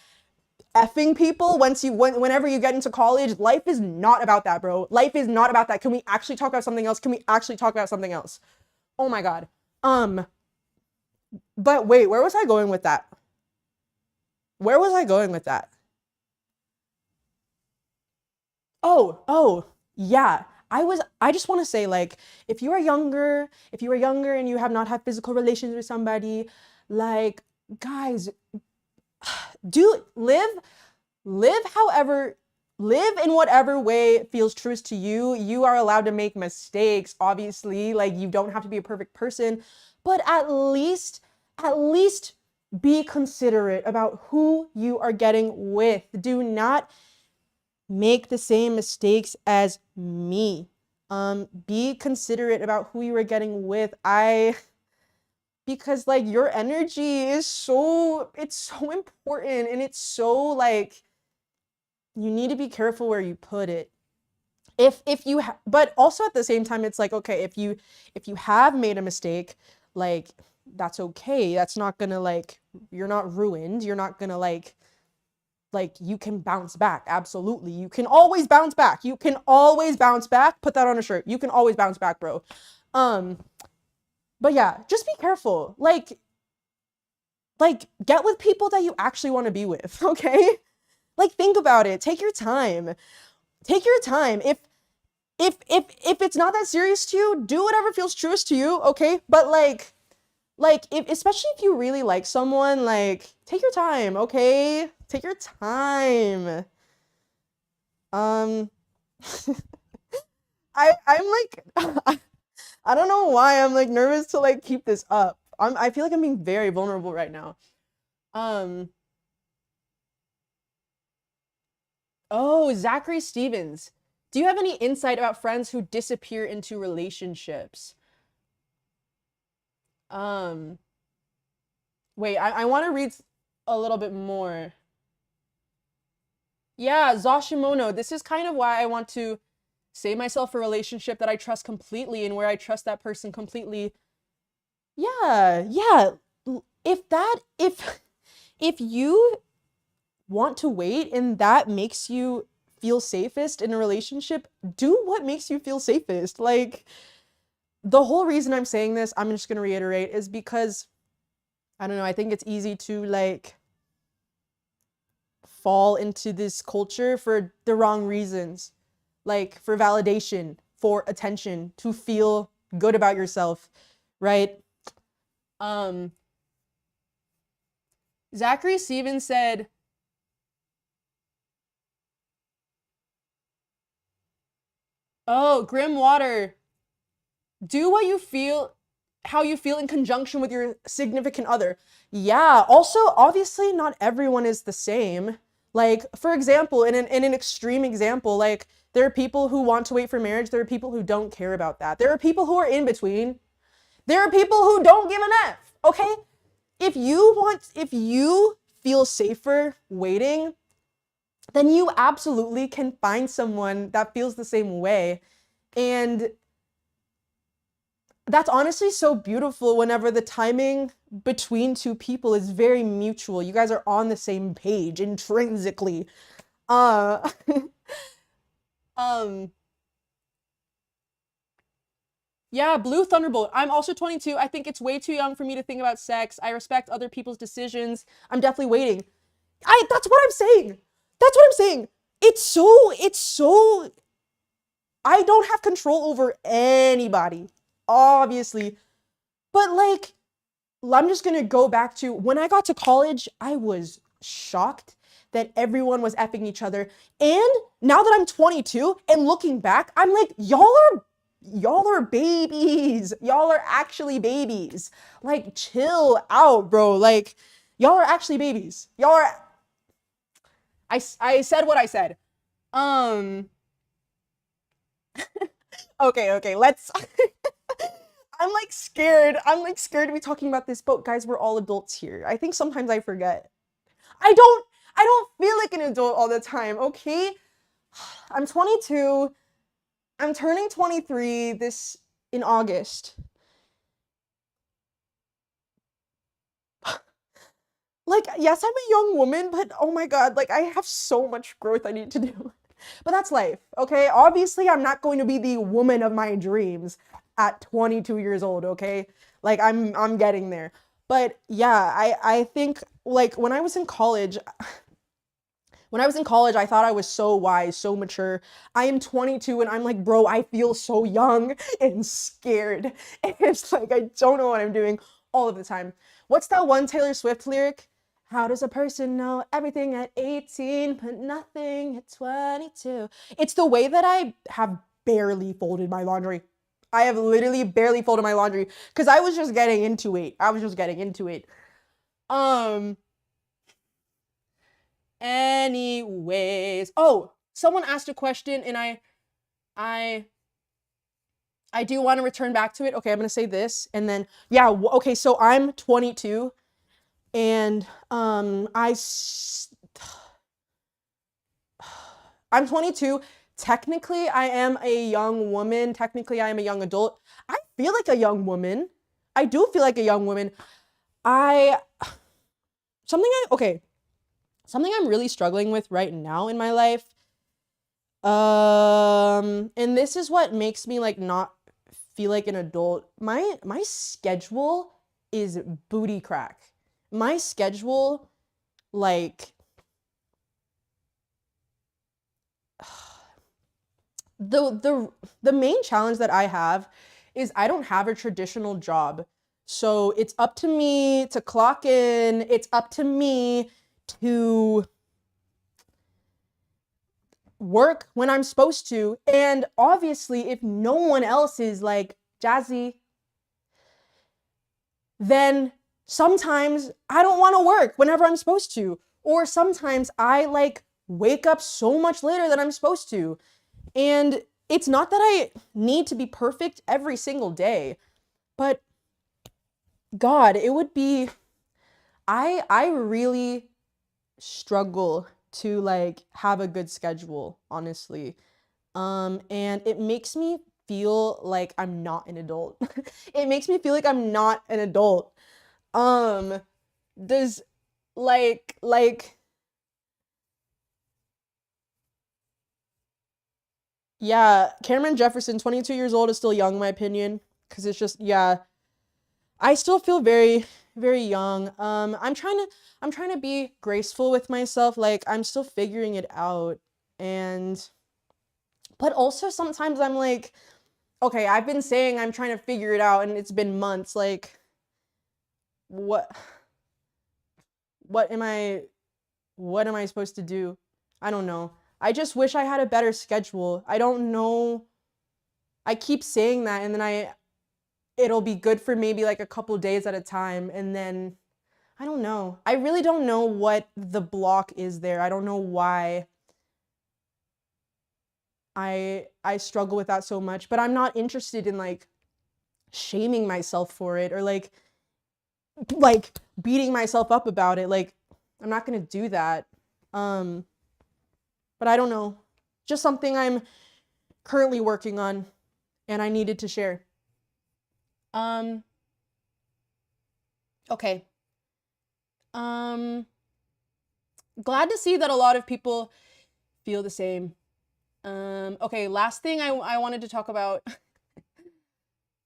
effing people whenever you get into college. Life is not about that, bro. Life is not about that. Can we actually talk about something else? Oh my God. But wait, where was I going with that? Oh, yeah. I just want to say, like, if you are younger and you have not had physical relations with somebody, like, guys, live in whatever way feels truest to you. You are allowed to make mistakes, obviously. Like, you don't have to be a perfect person, but at least be considerate about who you are getting with. Do not make the same mistakes as me. Be considerate about who you are getting with. Because like your energy is it's so important, and it's so like, you need to be careful where you put it. But also at the same time, it's like, okay, if you have made a mistake, like, that's okay. That's not gonna like, you're not ruined. You're not gonna like you can bounce back. Absolutely. You can always bounce back. Put that on a shirt. You can always bounce back, bro. But yeah, just be careful. Like get with people that you actually want to be with, okay? Like, think about it. Take your time. Take your time. If it's not that serious to you, do whatever feels truest to you, okay? But like if, especially if you really like someone, like, take your time, okay? Take your time. Um I'm like I don't know why I'm like nervous to like keep this up. I feel like I'm being very vulnerable right now. Um oh, Zachary Stevens. Do you have any insight about friends who disappear into relationships? Um Wait, I want to read a little bit more. Yeah, Zoshimono, this is kind of why I want to save myself a relationship that I trust completely and where I trust that person completely. Yeah, yeah. If you want to wait and that makes you feel safest in a relationship, do what makes you feel safest. Like, the whole reason I'm saying this, I'm just gonna reiterate, is because I don't know, I think it's easy to like fall into this culture for the wrong reasons, like for validation, for attention, to feel good about yourself, right? Um, Zachary Stevens said, "Oh, Grim Water, do what you feel, how you feel in conjunction with your significant other." Yeah, also, obviously, not everyone is the same. Like, for example, in an extreme example, like, there are people who want to wait for marriage, there are people who don't care about that. There are people who are in between. There are people who don't give an F, okay? If you feel safer waiting, then you absolutely can find someone that feels the same way. And that's honestly so beautiful whenever the timing between two people is very mutual. You guys are on the same page intrinsically. Uh um yeah, Blue Thunderbolt. I'm also 22. I think it's way too young for me to think about sex. I respect other people's decisions. I'm definitely waiting. That's what I'm saying. That's what I'm saying. It's so I don't have control over anybody, obviously. But like, I'm just gonna go back to when I got to college, I was shocked that everyone was effing each other. And now that I'm 22 and looking back, I'm like, y'all are babies. Y'all are actually babies. Like, chill out, bro. Like, y'all are actually babies. Y'all are I said what I said. Um okay, let's I'm like scared. I'm like scared to be talking about this, but guys, we're all adults here. I think sometimes I forget. I don't I don't feel like an adult all the time, okay? I'm 22. I'm turning 23 this in August. Like, yes, I'm a young woman, but oh my God, like I have so much growth I need to do. But that's life, okay? Obviously, I'm not going to be the woman of my dreams at 22 years old, okay? Like I'm getting there. But yeah, I think like when I was in college, I thought I was so wise, so mature. I am 22 and I'm like, bro, I feel so young and scared. And it's like I don't know what I'm doing all of the time. What's that one Taylor Swift lyric? How does a person know everything at 18 but nothing at 22? It's the way that I have barely folded my laundry. I have literally barely folded my laundry because I was just getting into it. I was just getting into it. Um, Anyways, oh, someone asked a question and I I do want to return back to it. Okay, I'm going to say this and then yeah, okay, so I'm 22 and I'm 22. Technically, I am a young woman. Technically, I am a young adult. I feel like a young woman. I do feel like a young woman. I okay, something I'm really struggling with right now in my life. And this is what makes me like not feel like an adult. My schedule is booty crack. My schedule, like, the main challenge that I have is I don't have a traditional job. So it's up to me to clock in. It's up to me to work when I'm supposed to. And obviously, if no one else is like, Jazzy, then sometimes I don't want to work whenever I'm supposed to. Or sometimes I like wake up so much later than I'm supposed to. And it's not that I need to be perfect every single day, but God, it would be I really struggle to like have a good schedule, honestly. And it makes me feel like I'm not an adult. It makes me feel like I'm not an adult. Um, does like yeah, Cameron Jefferson, 22 years old is still young in my opinion, because it's just yeah, I still feel very very young. I'm trying to be graceful with myself. Like I'm still figuring it out. And but also sometimes I'm like, okay, I've been saying I'm trying to figure it out and it's been months. Like what what am I what am I supposed to do? I don't know. I just wish I had a better schedule. I don't know. I keep saying that and then it'll be good for maybe like a couple days at a time and then I don't know. I really don't know what the block is there. I don't know why I struggle with that so much, but I'm not interested in like shaming myself for it or like beating myself up about it. Like I'm not going to do that. Um but I don't know. Just something I'm currently working on and I needed to share. Um okay. Um Glad to see that a lot of people feel the same. Okay, last thing I wanted to talk about.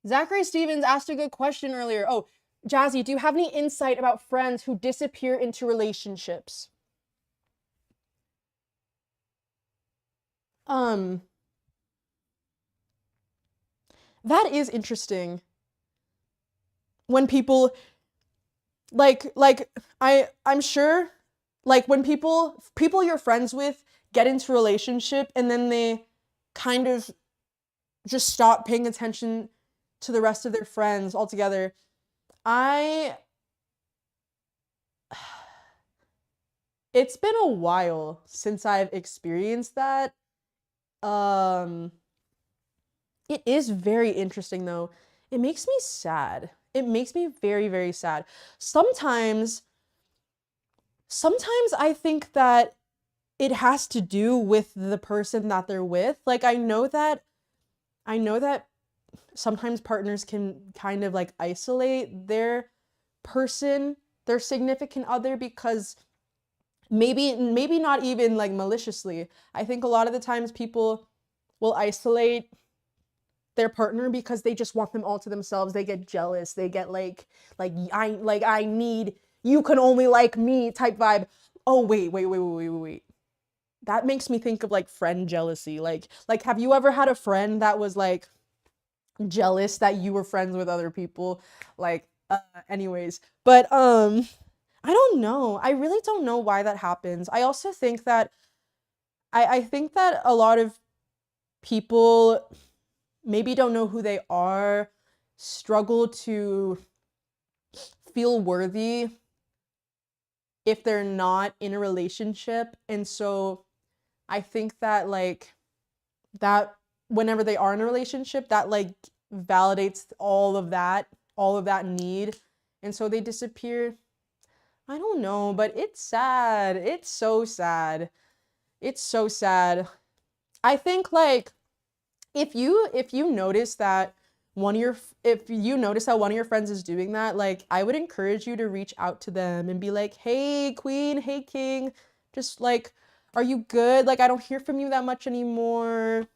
Zachary Stevens asked a good question earlier. Oh, Jazzy, do you have any insight about friends who disappear into relationships? Um, that is interesting. When people like I'm sure like when people you're friends with get into a relationship and then they kind of just stop paying attention to the rest of their friends altogether. I It's been a while since I've experienced that. Um it is very interesting though. It makes me sad. It makes me very very sad. Sometimes sometimes I think that it has to do with the person that they're with. Like I know that sometimes partners can kind of like isolate their person, their significant other because maybe not even like maliciously. I think a lot of the times people will isolate their partner because they just want them all to themselves. They get jealous. They get like I need you can only like me type vibe. Oh wait. That makes me think of like friend jealousy. Like have you ever had a friend that was like jealous that you were friends with other people? Like anyways, but I don't know. I really don't know why that happens. I also think that I think that a lot of people maybe don't know who they are, struggle to feel worthy if they're not in a relationship. And so I think that like that whenever they are in a relationship, that like validates all of that need. And so they disappear. I don't know, but it's sad. It's so sad. It's so sad. I think like if you notice that one of your if you notice that one of your friends is doing that, like I would encourage you to reach out to them and be like, "Hey, queen, hey, king, just like are you good? Like I don't hear from you that much anymore."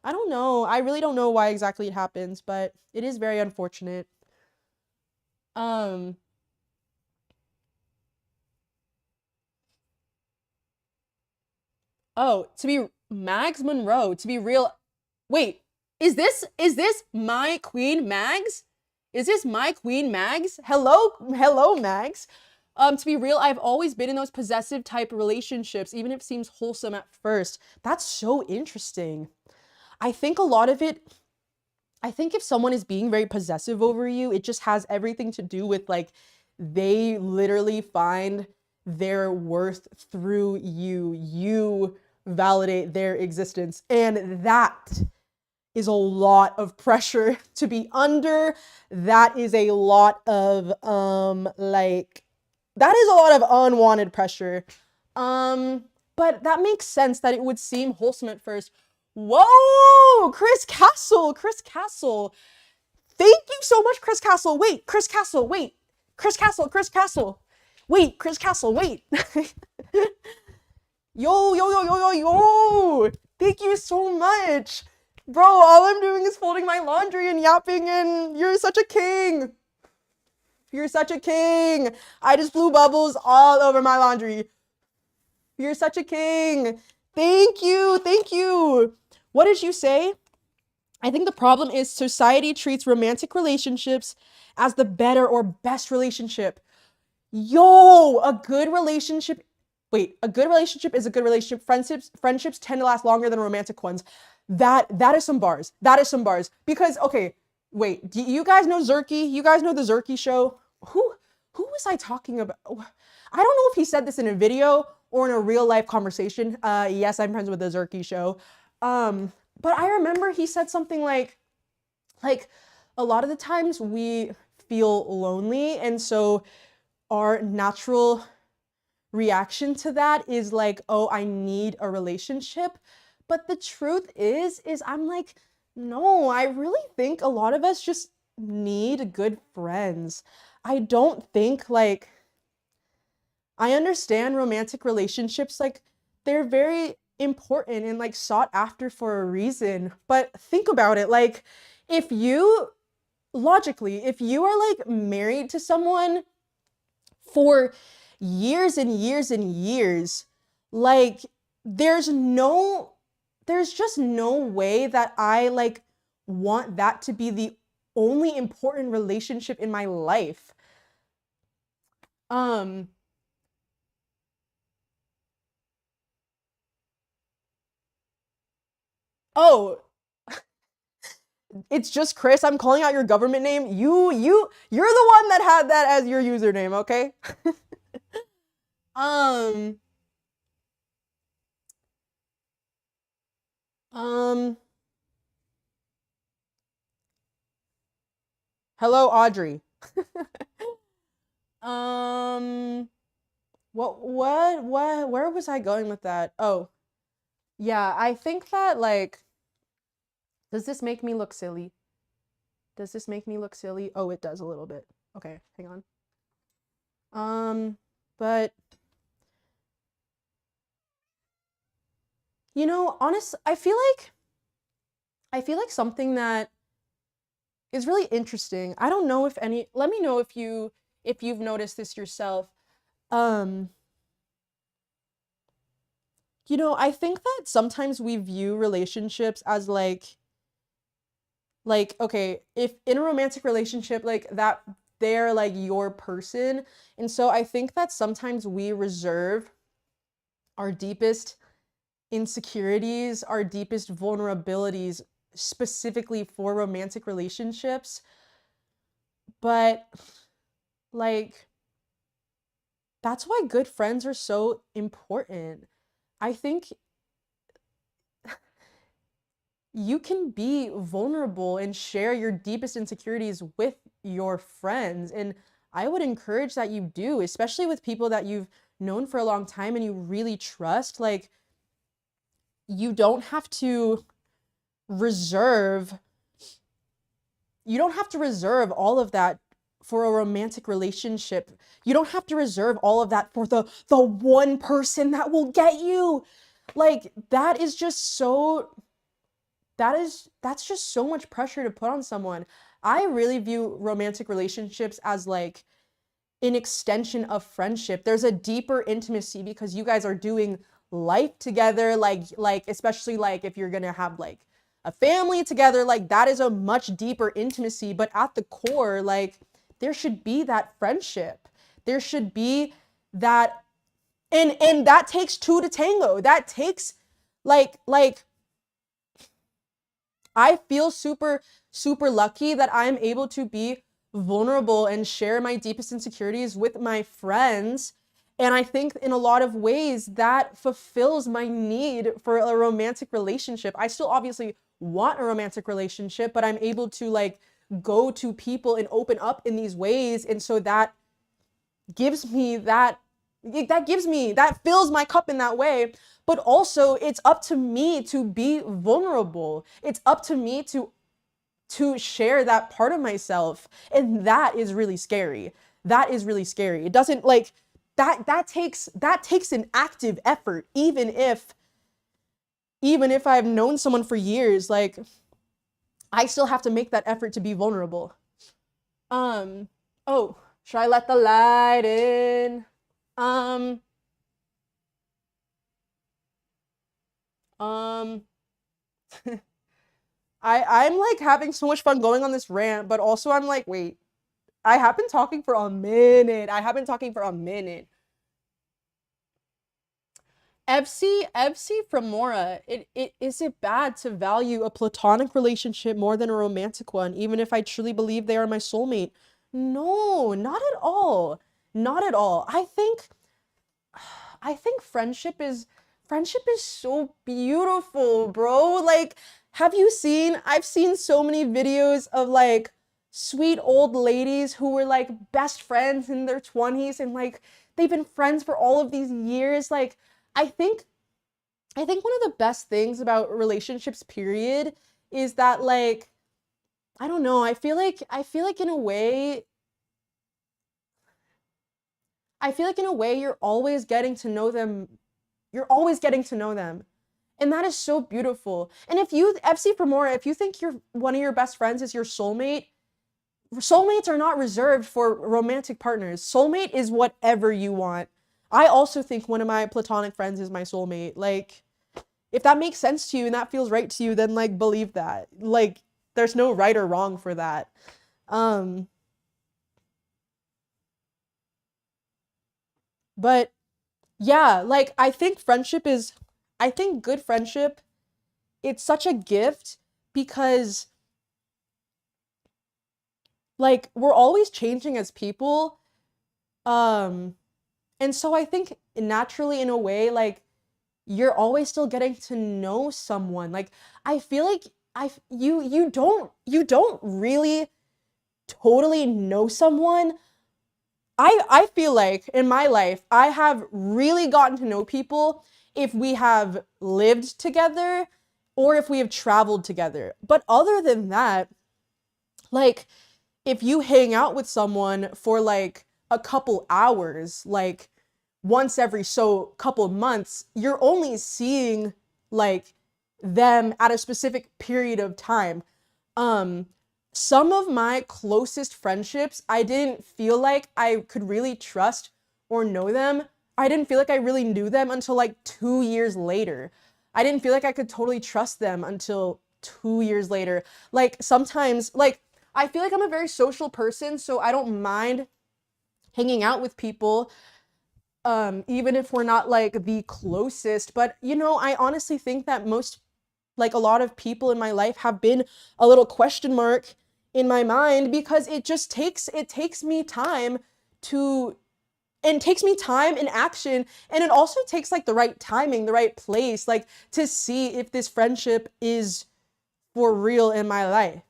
I don't know. I really don't know why exactly it happens, but it is very unfortunate. Um oh, to be Mags Monroe, to be real. Wait, is this my queen Mags? Is this my queen Mags? Hello Mags. To be real, I've always been in those possessive type relationships, even if it seems wholesome at first. That's so interesting. I think a lot of it, I think if someone is being very possessive over you, it just has everything to do with like they literally find their worth through you. You validate their existence. And that is a lot of pressure to be under. That is a lot of that is a lot of unwanted pressure. But that makes sense that it would seem wholesome at first. Whoa, Chris Castle. Thank you so much, Chris Castle. Wait, Chris Castle, wait. Chris Castle. Wait, Chris Castle, wait. Yo. Thank you so much. Bro, all I'm doing is folding my laundry and yapping, and you're such a king. You're such a king. I just blew bubbles all over my laundry. You're such a king. Thank you. What did you say? I think the problem is society treats romantic relationships as the better or best relationship. Yo, a good relationship is a good relationship. Friendships tend to last longer than romantic ones. That is some bars. Because, okay, wait, do you guys know Zerky? You guys know the Zerky show? Who was I talking about? I don't know if he said this in a video or in a real life conversation. Yes, I'm friends with the Zerky show. But I remember he said something like a lot of the times we feel lonely, and so our natural reaction to that is like, oh, I need a relationship. But the truth is I'm like, no, I really think a lot of us just need good friends. I don't think like, I understand romantic relationships, like they're very important and like sought after for a reason. But think about it, like if you are like married to someone for years and years and years, like there's just no way that I like want that to be the only important relationship in my life. Oh, it's just Chris. I'm calling out your government name. You're the one that had that as your username, okay? Um, hello, Audrey. Where was I going with that? Oh, yeah, I think that like, does this make me look silly? Oh, it does a little bit. Okay, hang on. But you know, I feel like something that is really interesting. I don't know if let me know if you've noticed this yourself. You know, I think that sometimes we view relationships as like okay, if in a romantic relationship, like that they're like your person. And so I think that sometimes we reserve our deepest insecurities, our deepest vulnerabilities specifically for romantic relationships. But like that's why good friends are so important. I think you can be vulnerable and share your deepest insecurities with your friends. And I would encourage that you do, especially with people that you've known for a long time and you really trust. Like, you don't have to reserve all of that for a romantic relationship. You don't have to reserve all of that for the one person that will get you. Like, that's just so much pressure to put on someone. I really view romantic relationships as like an extension of friendship. There's a deeper intimacy because you guys are doing life together, like especially like if you're gonna have like a family together, like that is a much deeper intimacy. But at the core, like there should be that friendship. There should be that, and that takes two to tango. That takes like I feel super, super lucky that I'm able to be vulnerable and share my deepest insecurities with my friends. And I think in a lot of ways that fulfills my need for a romantic relationship. I still obviously want a romantic relationship, but I'm able to like go to people and open up in these ways. And so that gives me that fills my cup in that way. But also it's up to me to be vulnerable. It's up to me to share that part of myself, and that is really scary. That is really scary. It doesn't like that takes an active effort. Even if I've known someone for years, like I still have to make that effort to be vulnerable. Oh, should I let the light in? Um, um, I'm like having so much fun going on this rant, but also I'm like, wait, I have been talking for a minute. I have been talking for a minute. FC from Mora, is it bad to value a platonic relationship more than a romantic one, even if I truly believe they are my soulmate? No, not at all. Not at all. I think friendship is so beautiful, bro. Like, I've seen so many videos of like sweet old ladies who were like best friends in their 20s, and like they've been friends for all of these years. Like, I think I think one of the best things about relationships, period, is that like I don't know, I feel like in a way you're always getting to know them. You're always getting to know them. And that is so beautiful. And if you, FC Primora, if you think one of your best friends is your soulmate, soulmates are not reserved for romantic partners. Soulmate is whatever you want. I also think one of my platonic friends is my soulmate. Like, if that makes sense to you and that feels right to you, then like believe that. Like, there's no right or wrong for that. Um, but yeah, like I think good friendship, it's such a gift because like we're always changing as people. Um, and so I think naturally in a way, like you're always still getting to know someone. Like I feel like you don't really totally know someone. I feel like in my life, I have really gotten to know people if we have lived together or if we have traveled together. But other than that, like if you hang out with someone for like a couple hours, like once every so couple months, you're only seeing like them at a specific period of time. Um, some of my closest friendships, I didn't feel like I could really trust or know them. I didn't feel like I really knew them until like 2 years later. I didn't feel like I could totally trust them until 2 years later. Like sometimes, like I feel like I'm a very social person, so I don't mind hanging out with people, even if we're not like the closest. But I honestly think that a lot of people in my life have been a little question mark in my mind because it takes me time to and takes me time and action, and it also takes like the right timing, the right place, like to see if this friendship is for real in my life.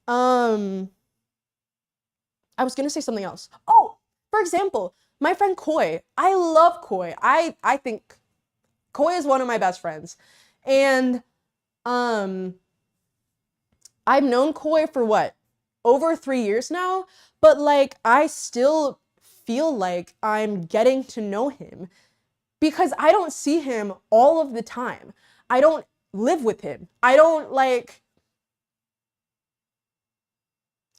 Um, I was gonna say something else. Oh, for example, my friend Koi. I love Koi. I think Koi is one of my best friends. And um I've known Koi for what? Over 3 years now, but like I still feel like I'm getting to know him because I don't see him all of the time. I don't live with him. I don't like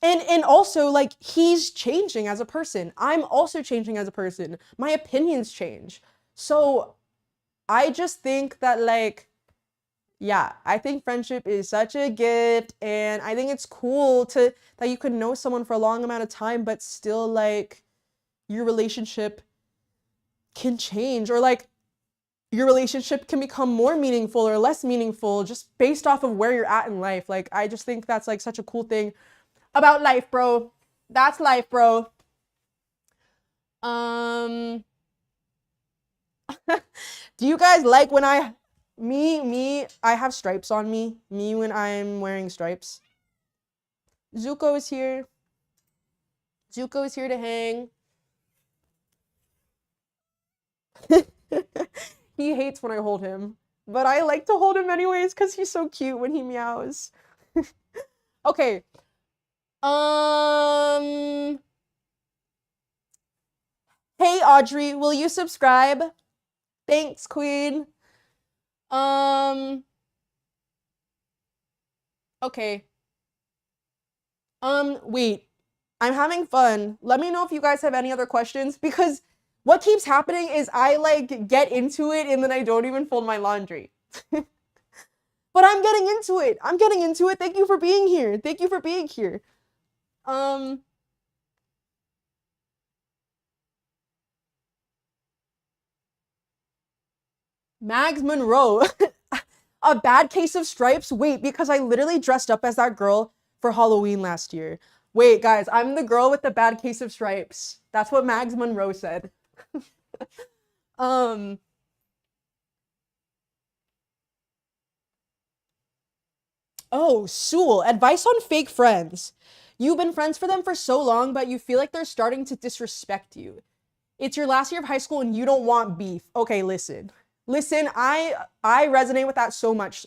and also like he's changing as a person. I'm also changing as a person. My opinions change. So I just think that like, yeah, I think friendship is such a gift, and I think it's cool to that you can know someone for a long amount of time, but still like your relationship can change, or like your relationship can become more meaningful or less meaningful just based off of where you're at in life. Like, I just think that's like such a cool thing about life, bro. That's life, bro. Um, do you guys like when I have stripes on me? Me when I'm wearing stripes. Zuko is here. Zuko is here to hang. He hates when I hold him, but I like to hold him anyways because he's so cute when he meows. Okay. Hey Audrey, will you subscribe? Thanks, Queen. Okay. Wait. I'm having fun. Let me know if you guys have any other questions, because what keeps happening is I like get into it and then I don't even fold my laundry. But I'm getting into it. I'm getting into it. Thank you for being here. Thank you for being here. Mags Monroe. A bad case of stripes? Wait, because I literally dressed up as that girl for Halloween last year. Wait, guys, I'm the girl with the bad case of stripes. That's what Mags Monroe said. Oh, Sewell, advice on fake friends. You've been friends for them for so long, but you feel like they're starting to disrespect you. It's your last year of high school and you don't want beef. Okay, listen. Listen, I resonate with that so much.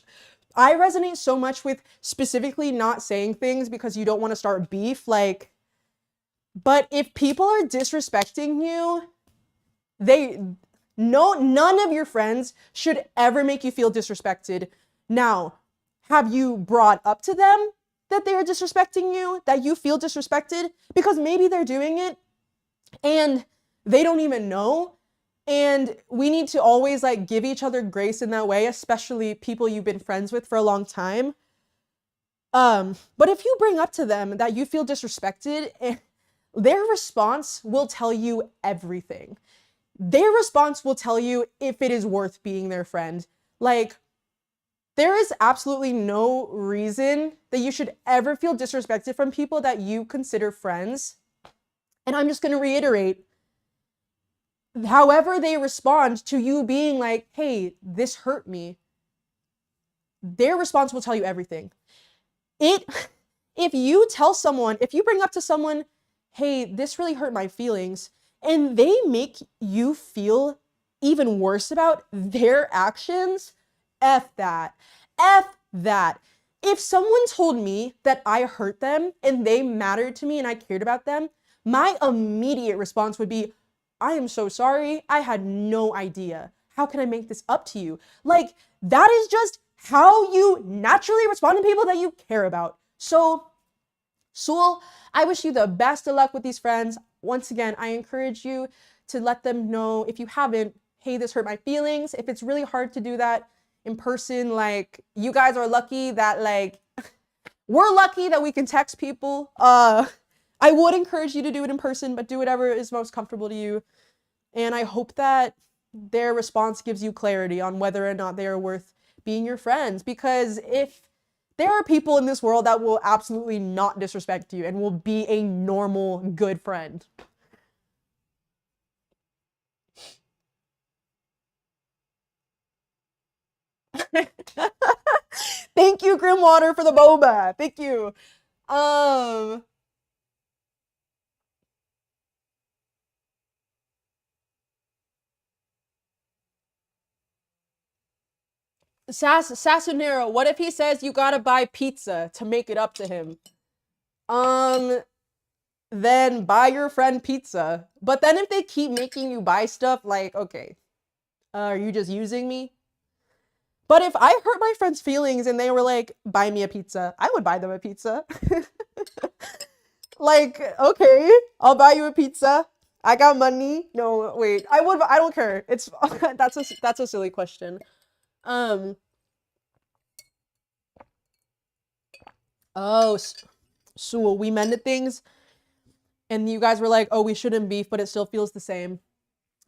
I resonate so much with specifically not saying things because you don't want to start beef. Like, but if people are disrespecting you, none of your friends should ever make you feel disrespected. Now, have you brought up to them that they are disrespecting you, that you feel disrespected? Because maybe they're doing it and they don't even know. And we need to always like give each other grace in that way, especially people you've been friends with for a long time. But if you bring up to them that you feel disrespected, their response will tell you everything. Their response will tell you if it is worth being their friend. Like, there is absolutely no reason that you should ever feel disrespected from people that you consider friends. And I'm just going to reiterate, however they respond to you being like, hey, this hurt me, their response will tell you everything. If you bring up to someone, hey, this really hurt my feelings, and they make you feel even worse about their actions, F that. F that. If someone told me that I hurt them and they mattered to me and I cared about them, my immediate response would be, I am so sorry. I had no idea. How can I make this up to you? Like, that is just how you naturally respond to people that you care about. So, Sewell, I wish you the best of luck with these friends. Once again, I encourage you to let them know, if you haven't, hey, this hurt my feelings. If it's really hard to do that in person, like, you guys are lucky that, like, we're lucky that we can text people. I would encourage you to do it in person, but do whatever is most comfortable to you. And I hope that their response gives you clarity on whether or not they are worth being your friends. Because if there are people in this world that will absolutely not disrespect you and will be a normal, good friend. Thank you, Grimwater, for the boba. Thank you. Sassunero, what if he says you gotta buy pizza to make it up to him? Then buy your friend pizza. But then if they keep making you buy stuff, like, okay, are you just using me? But if I hurt my friend's feelings and they were like, buy me a pizza, I would buy them a pizza. Like, okay, I'll buy you a pizza. I got money. No, wait. I don't care. It's that's a silly question. Um. Oh, so we mended things, and you guys were like, "Oh, we shouldn't beef, but it still feels the same."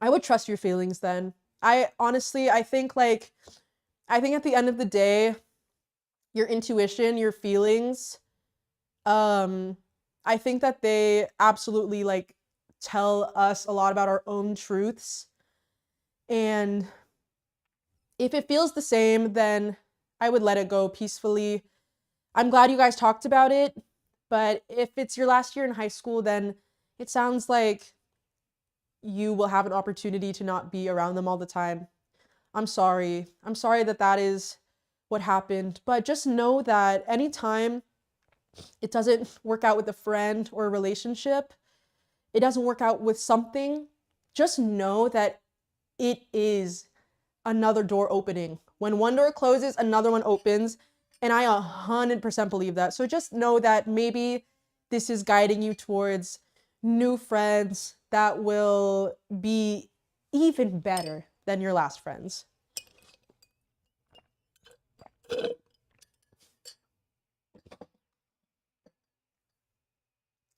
I would trust your feelings then. I honestly, I think at the end of the day, your intuition, your feelings, um, I think that they absolutely like tell us a lot about our own truths. And if it feels the same, then I would let it go peacefully. I'm glad you guys talked about it, but if it's your last year in high school, then it sounds like you will have an opportunity to not be around them all the time. I'm sorry. I'm sorry that that is what happened, but just know that anytime it doesn't work out with a friend or a relationship, it doesn't work out with something, just know that it is another door opening. When one door closes, another one opens. And I 100% believe that. So just know that maybe this is guiding you towards new friends that will be even better than your last friends.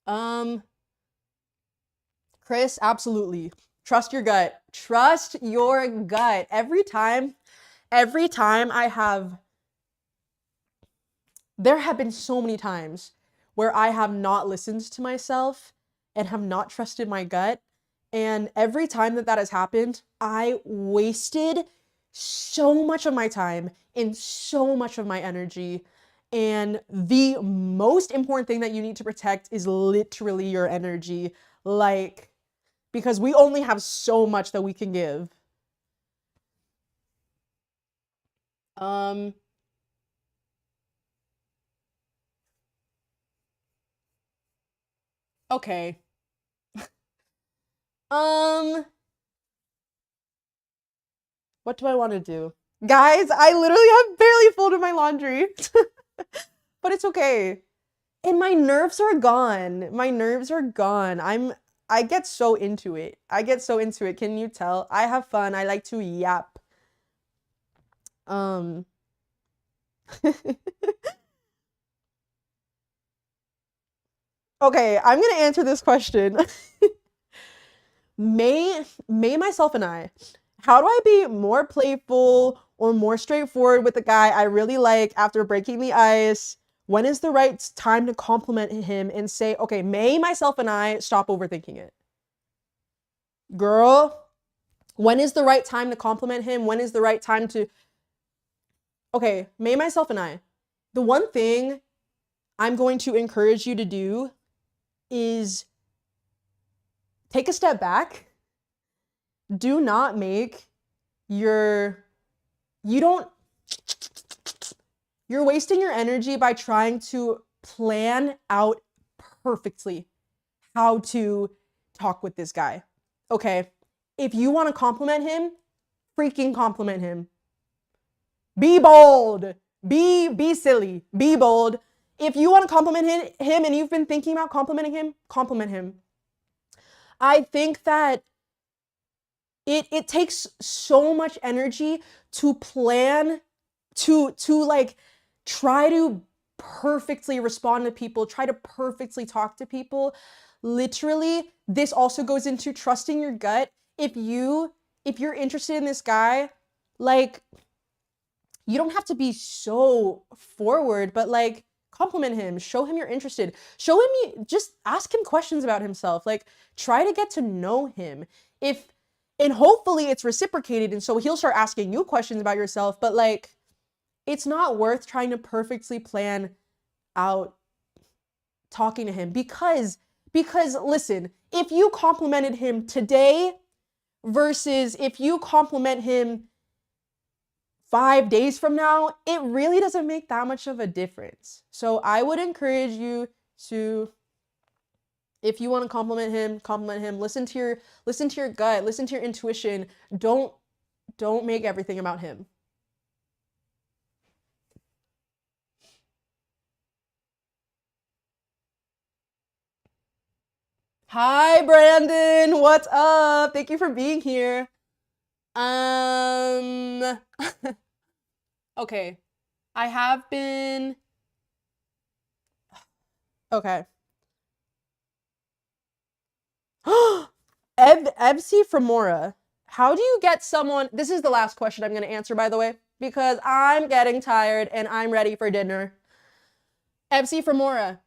Um, Chris, absolutely. Trust your gut. Trust your gut. Every time there have been so many times where I have not listened to myself and have not trusted my gut. And every time that that has happened, I wasted so much of my time and so much of my energy. And the most important thing that you need to protect is literally your energy. Like, because we only have so much that we can give. Um, okay. Um, what do I want to do? Guys, I literally have barely folded my laundry. But it's okay. And my nerves are gone. My nerves are gone. I get so into it. I get so into it. Can you tell? I have fun. I like to yap. Um Okay, I'm going to answer this question. May myself and I, how do I be more playful or more straightforward with the guy I really like after breaking the ice? When is the right time to compliment him and say, okay, May, myself, and I stop overthinking it? Girl, when is the right time to compliment him? When is the right time to, okay, May, myself, and I. The one thing I'm going to encourage you to do is take a step back. Do not make your, you don't, you're wasting your energy by trying to plan out perfectly how to talk with this guy. Okay, if you want to compliment him, freaking compliment him. Be bold. Be silly. Be bold. If you want to compliment him and you've been thinking about complimenting him, compliment him. I think that it takes so much energy to plan, to like try to perfectly respond to people, try to perfectly talk to people. Literally, this also goes into trusting your gut. If you're interested in this guy, like, you don't have to be so forward, but like compliment him, show him you're interested, show him just ask him questions about himself, like try to get to know him. If and hopefully it's reciprocated, and so he'll start asking you questions about yourself, but like it's not worth trying to perfectly plan out talking to him because listen, if you complimented him today versus if you compliment him 5 days from now, it really doesn't make that much of a difference. So I would encourage you to, if you want to compliment him, compliment him. Listen to your gut, listen to your intuition. Don't make everything about him. Hi, Brandon. What's up? Thank you for being here. Okay. I have been. Okay. Ebsy Framora. How do you get someone? This is the last question I'm going to answer, by the way, because I'm getting tired and I'm ready for dinner. Ebsy Framora.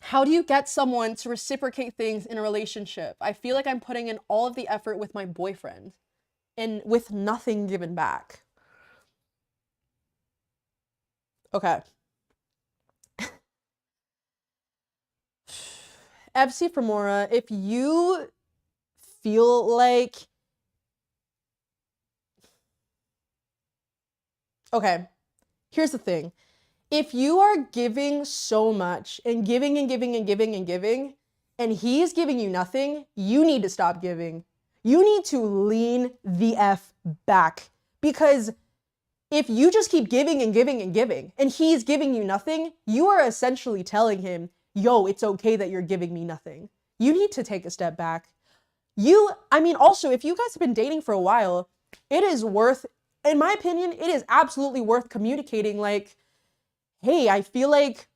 How do you get someone to reciprocate things in a relationship? I feel like I'm putting in all of the effort with my boyfriend and with nothing given back. Okay. Ebsy Framora, if you feel like. Okay, here's the thing. If you are giving so much and giving and giving and giving and giving, and he's giving you nothing, you need to stop giving. You need to lean the F back. Because if you just keep giving and giving and giving, and he's giving you nothing, you are essentially telling him, yo, it's okay that you're giving me nothing. You need to take a step back. Also, if you guys have been dating for a while, it is worth, in my opinion, it is absolutely worth communicating like, hey, I feel like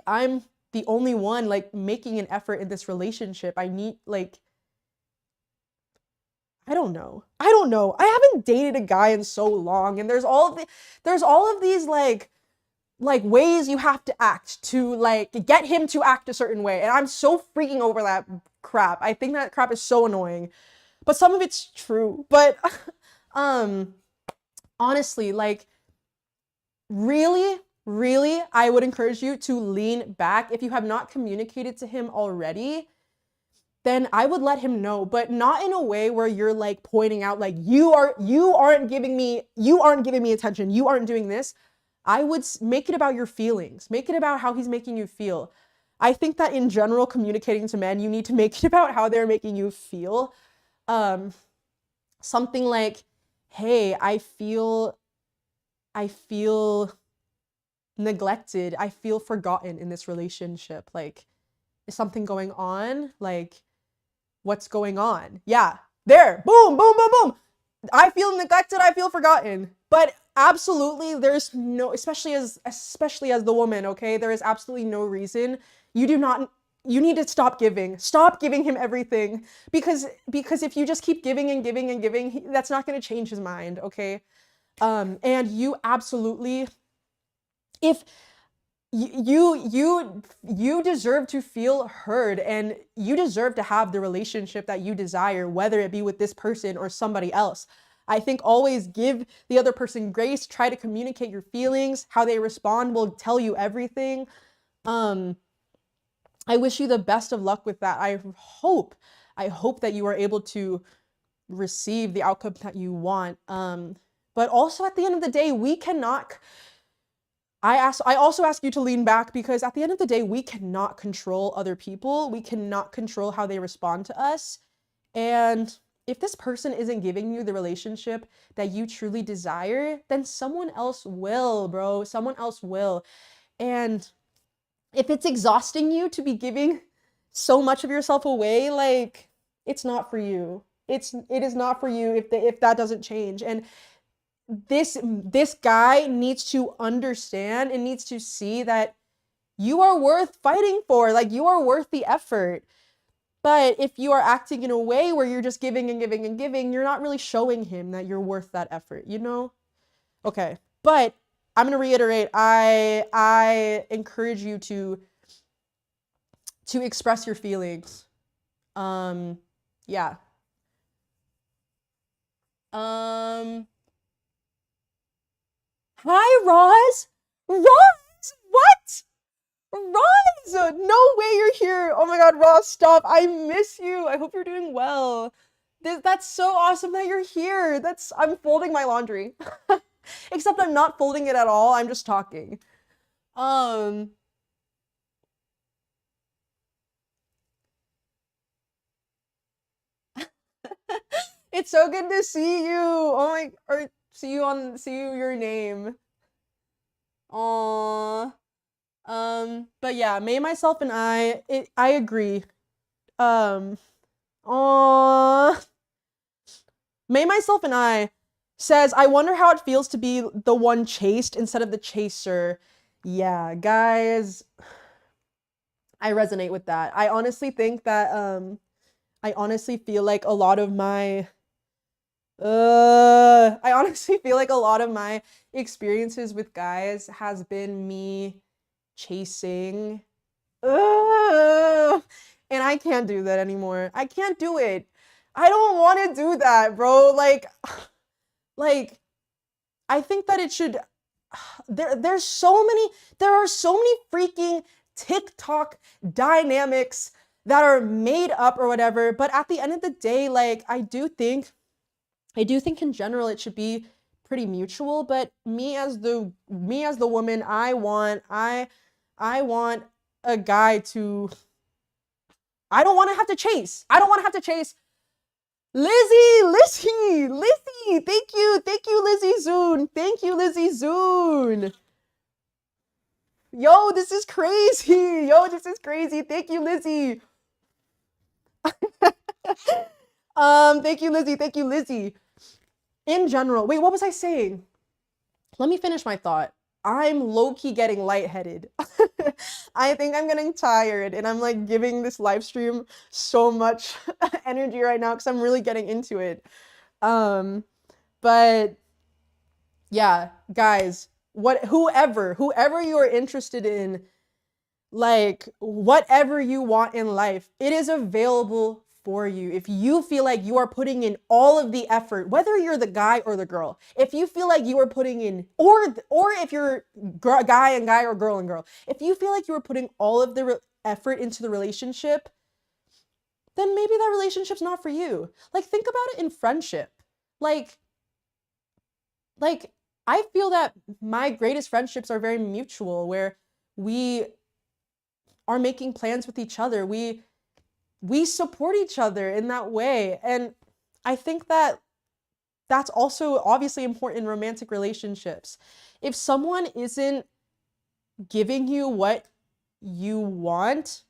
I'm the only one like making an effort in this relationship. I need like I don't know. I haven't dated a guy in so long and there's all of these like ways you have to act to like get him to act a certain way. And I'm so freaking over that crap. I think that crap is so annoying. But some of it's true. But honestly, like really, really, I would encourage you to lean back. If you have not communicated to him already, then I would let him know, but not in a way where you're like pointing out like you aren't giving me attention. You aren't doing this. I would make it about your feelings. Make it about how he's making you feel. I think that in general, communicating to men, you need to make it about how they're making you feel. Something like, hey, I feel neglected. I feel forgotten in this relationship. Like, is something going on? Like, what's going on? Yeah, there, boom, boom, boom, boom. I feel neglected. I feel forgotten. But absolutely, there's no, especially as the woman. Okay, there is absolutely no reason you do not. You need to stop giving. Stop giving him everything because if you just keep giving and giving and giving, that's not going to change his mind. Okay, and you absolutely, if you deserve to feel heard and you deserve to have the relationship that you desire, whether it be with this person or somebody else. I think always give the other person grace, try to communicate your feelings. How they respond will tell you everything. I wish you the best of luck with that. I hope that you are able to receive the outcome that you want. But also at the end of the day, we cannot I also ask you to lean back because at the end of the day, we cannot control other people. We cannot control how they respond to us. And if this person isn't giving you the relationship that you truly desire, then someone else will, bro. Someone else will. And if it's exhausting you to be giving so much of yourself away, like it's not for you. It is not for you if that doesn't change. And this guy needs to understand and needs to see that you are worth fighting for. Like you are worth the effort. But if you are acting in a way where you're just giving and giving and giving, you're not really showing him that you're worth that effort, you know? Okay. But I'm gonna reiterate, I encourage you to express your feelings. Yeah. Hi, Roz. Roz, what? Roz, no way you're here. Oh my God, Roz, stop. I miss you. I hope you're doing well. That's so awesome that you're here. I'm folding my laundry. Except I'm not folding it at all. I'm just talking. Um, it's so good to see you. Oh my, or see you your name. Aww. But yeah, May, myself, and I agree. Aww. May Myself and I says, I wonder how it feels to be the one chased instead of the chaser. Yeah, guys, I resonate with that. I honestly think that, I honestly feel like a lot of my, I honestly feel like a lot of my experiences with guys has been me chasing. And I can't do that anymore. I can't do it. I don't want to do that, bro. Like I think that it should there are so many freaking TikTok dynamics that are made up or whatever, but at the end of the day, like I do think in general it should be pretty mutual, but me as the woman, I want a guy to I don't want to have to chase. I don't want to have to chase Lizzie, thank you, Lizzie Zoon. Thank you, Lizzie Zoon. Yo, this is crazy. Thank you, Lizzie. Thank you, Lizzie. In general, wait, what was I saying? Let me finish my thought. I'm low-key getting lightheaded. I think I'm getting tired and I'm like giving this live stream so much energy right now because I'm really getting into it. But yeah, guys, whoever you are interested in, like whatever you want in life, it is available for you. If you feel like you are putting in all of the effort, whether you're the guy or the girl, if you feel like you are putting in, or if you're guy and guy or girl and girl, if you feel like you are putting all of the effort into the relationship, then maybe that relationship's not for you. Like think about it in friendship. Like I feel that my greatest friendships are very mutual, where we are making plans with each other. We support each other in that way. And I think that that's also obviously important in romantic relationships. If someone isn't giving you what you want,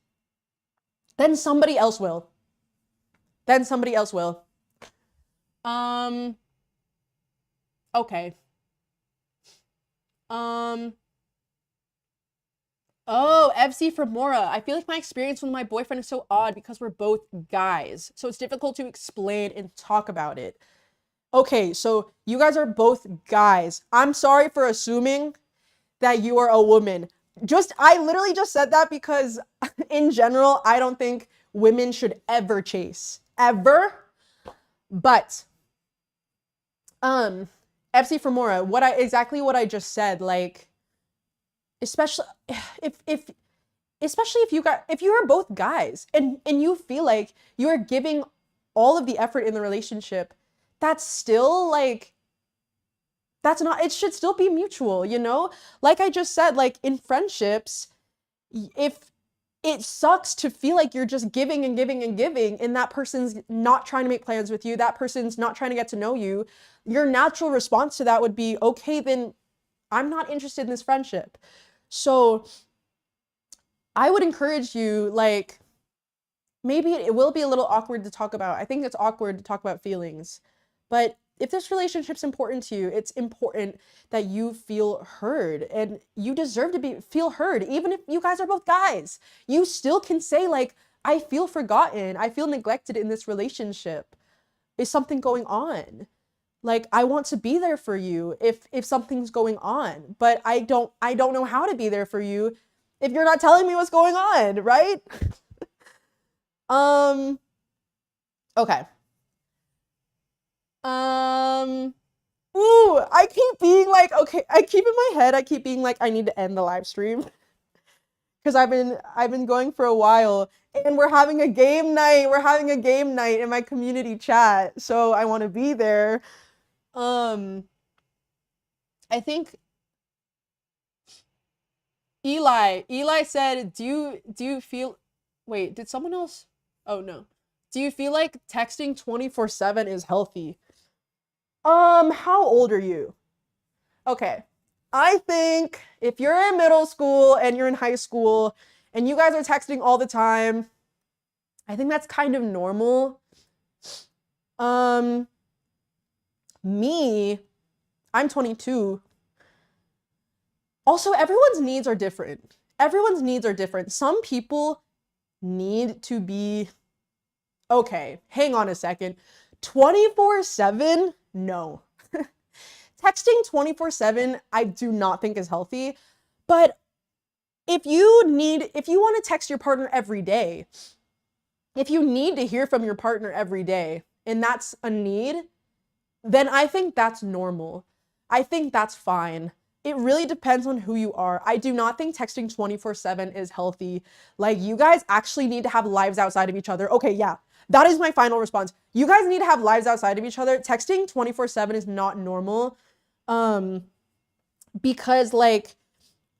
then somebody else will. Okay. Oh, FC from Mora. I feel like my experience with my boyfriend is so odd because we're both guys. So it's difficult to explain and talk about it. Okay, so you guys are both guys. I'm sorry for assuming that you are a woman. I literally just said that because in general, I don't think women should ever chase. Ever. But FC for Mora, exactly what I just said, like especially if you are both guys and you feel like you're giving all of the effort in the relationship, that's still like, that's not, it should still be mutual, you know? Like I just said, like in friendships, if it sucks to feel like you're just giving and giving and giving and that person's not trying to make plans with you, that person's not trying to get to know you, your natural response to that would be, okay, then I'm not interested in this friendship. So I would encourage you, like, maybe it will be a little awkward to talk about. I think it's awkward to talk about feelings. But if this relationship's important to you, it's important that you feel heard, and you deserve to feel heard. Even if you guys are both guys, you still can say like, I feel forgotten. I feel neglected in this relationship. Is something going on? Like, I want to be there for you if something's going on, but I don't know how to be there for you if you're not telling me what's going on, right? Okay. Ooh, I keep being like, okay, I keep in my head, I keep being like, I need to end the live stream. Because I've been going for a while, and we're having a game night. We're having a game night in my community chat, so I want to be there. I think Eli said, do you feel, wait, did someone else? Oh no. Do you feel like texting 24/7 is healthy? How old are you? Okay. I think if you're in middle school and you're in high school and you guys are texting all the time, I think that's kind of normal. Me, I'm 22. Also, everyone's needs are different. Everyone's needs are different. Some people need to be, okay, hang on a second. 24/7? No. Texting 24/7, I do not think is healthy. But if you want to text your partner every day, if you need to hear from your partner every day, and that's a need, then I think that's normal. I think that's fine. It really depends on who you are. I do not think texting 24/7 is healthy. Like, you guys actually need to have lives outside of each other. Okay, yeah. That is my final response. You guys need to have lives outside of each other. Texting 24/7 is not normal. Because like,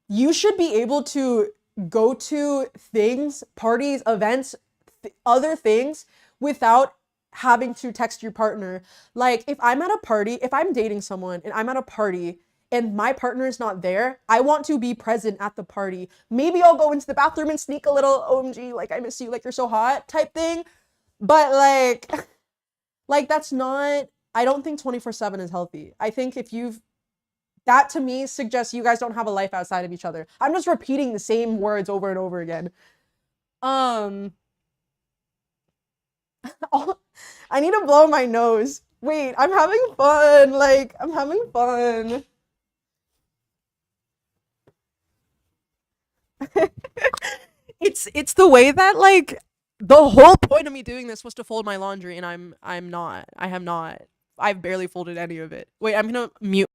you should be able to go to things, parties, events, other things without having to text your partner. Like, if I'm at a party, if I'm dating someone and I'm at a party and my partner is not there, I want to be present at the party. Maybe I'll go into the bathroom and sneak a little OMG, like, I miss you, like, you're so hot type thing. But like that's not, I don't think 24/7 is healthy. I think that to me suggests you guys don't have a life outside of each other. I'm just repeating the same words over and over again. I need to blow my nose. Wait, I'm having fun. Like, I'm having fun. It's the way that, like, the whole point of me doing this was to fold my laundry, and I'm not. I have not. I've barely folded any of it. Wait, I'm gonna mute.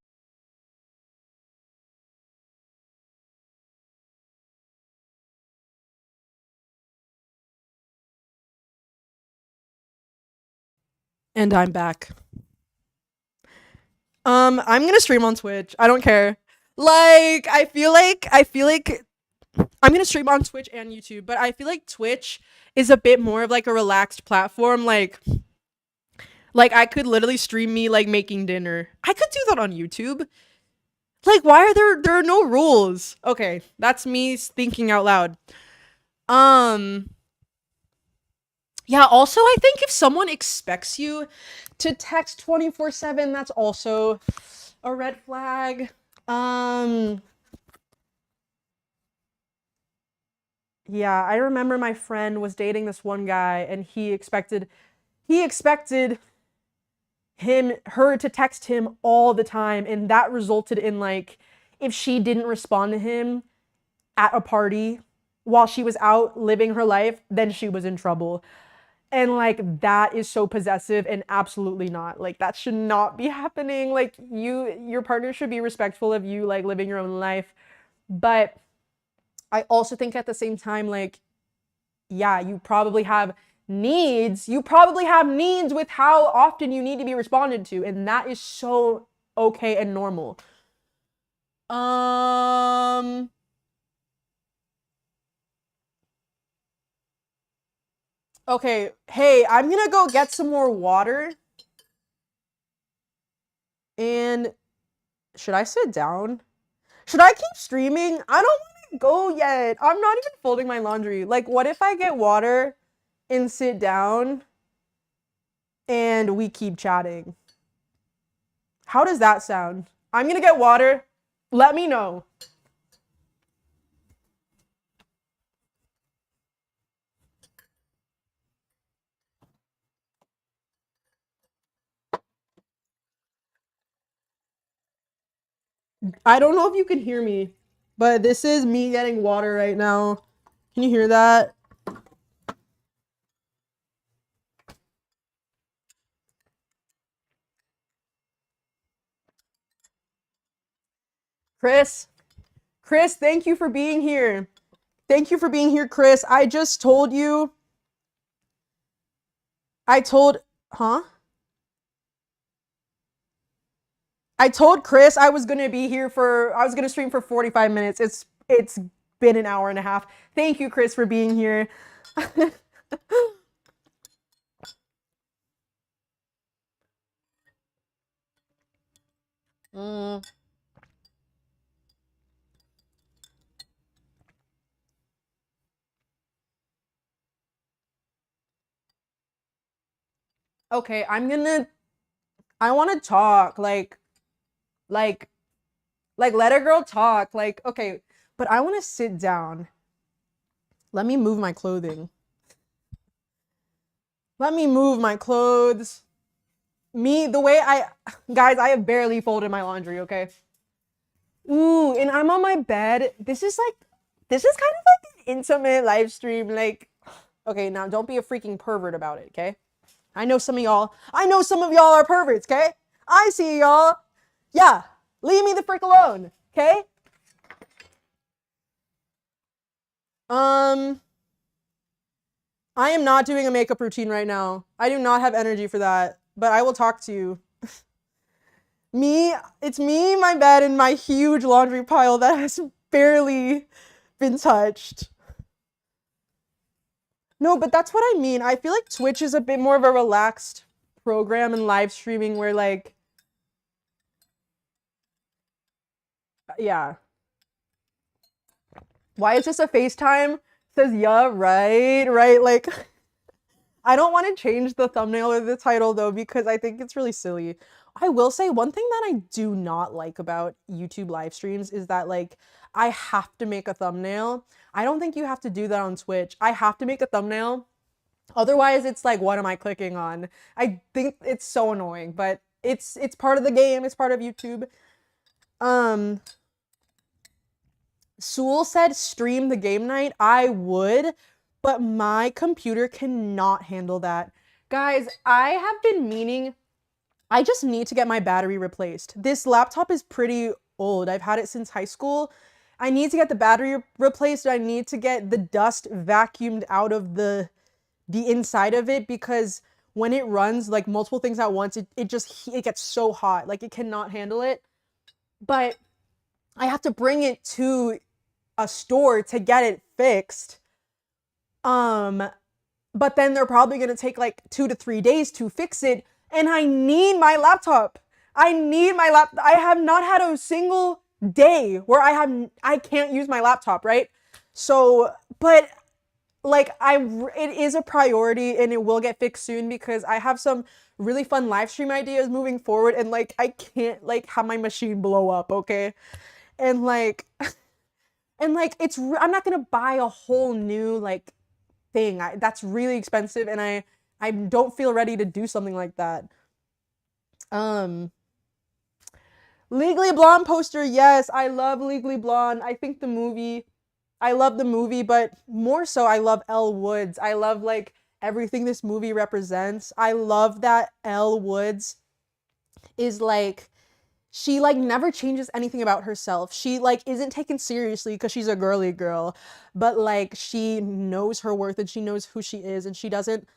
And I'm back. I'm gonna stream on Twitch. I don't care. Like, I feel like I'm gonna stream on Twitch and YouTube, but I feel like Twitch is a bit more of like a relaxed platform. Like I could literally stream me like making dinner. I could do that on YouTube. Like, why are there are no rules? Okay, that's me thinking out loud. Um yeah, also I think if someone expects you to text 24/7, that's also a red flag. Yeah, I remember my friend was dating this one guy and he expected her to text him all the time, and that resulted in, like, if she didn't respond to him at a party while she was out living her life, then she was in trouble. And like, that is so possessive, and absolutely not. Like, that should not be happening. Like, your partner should be respectful of you like living your own life. But I also think at the same time, like, yeah, you probably have needs. You probably have needs with how often you need to be responded to, and that is so okay and normal. Okay, hey, I'm gonna go get some more water. And should I sit down? Should I keep streaming? I don't want to go yet. I'm not even folding my laundry. Like, what if I get water and sit down and we keep chatting? How does that sound? I'm gonna get water. Let me know. I don't know if you can hear me, but this is me getting water right now. Can you hear that? Chris, thank you for being here. Thank you for being here, Chris. I just told you. Huh? I told Chris I was gonna stream for 45 minutes. It's been an hour and a half. Thank you, Chris, for being here. mm. Okay, I want to talk, like, let a girl talk, like, okay, but I want to sit down. Let me move my clothing. Let me move my clothes. The way guys, I have barely folded my laundry, okay? Ooh, and I'm on my bed. This is kind of like an intimate live stream. Like, okay, now don't be a freaking pervert about it, okay? I know some of y'all are perverts, okay? I see y'all. Yeah, leave me the frick alone, okay? I am not doing a makeup routine right now. I do not have energy for that, but I will talk to you. It's me, my bed, and my huge laundry pile that has barely been touched. No, but that's what I mean. I feel like Twitch is a bit more of a relaxed program and live streaming where like, yeah. Why is this a FaceTime? It says, yeah, right. Like, I don't want to change the thumbnail or the title though, because I think it's really silly. I will say one thing that I do not like about YouTube live streams is that like, I have to make a thumbnail. I don't think you have to do that on Twitch. I have to make a thumbnail. Otherwise, it's like, what am I clicking on? I think it's so annoying, but it's part of the game. It's part of YouTube. Sewell said stream the game night. I would, but my computer cannot handle that. Guys, I have been meaning, I just need to get my battery replaced. This laptop is pretty old. I've had it since high school. I need to get the battery replaced. I need to get the dust vacuumed out of the inside of it, because when it runs like multiple things at once, it gets so hot. Like it cannot handle it. But I have to bring it to a store to get it fixed. But then they're probably gonna take like 2 to 3 days to fix it, and I need my laptop. I have not had a single day where I can't use my laptop, right? So, but like it is a priority and it will get fixed soon, because I have some really fun live stream ideas moving forward, and like I can't like have my machine blow up, okay? And like I'm not gonna buy a whole new like thing. That's really expensive, and I don't feel ready to do something like that. Legally Blonde poster, yes, I love Legally Blonde. I love the movie, but more so I love Elle Woods. I love like everything this movie represents. I love that Elle Woods is like, she like never changes anything about herself. She like isn't taken seriously because she's a girly girl, but like she knows her worth and she knows who she is, and she doesn't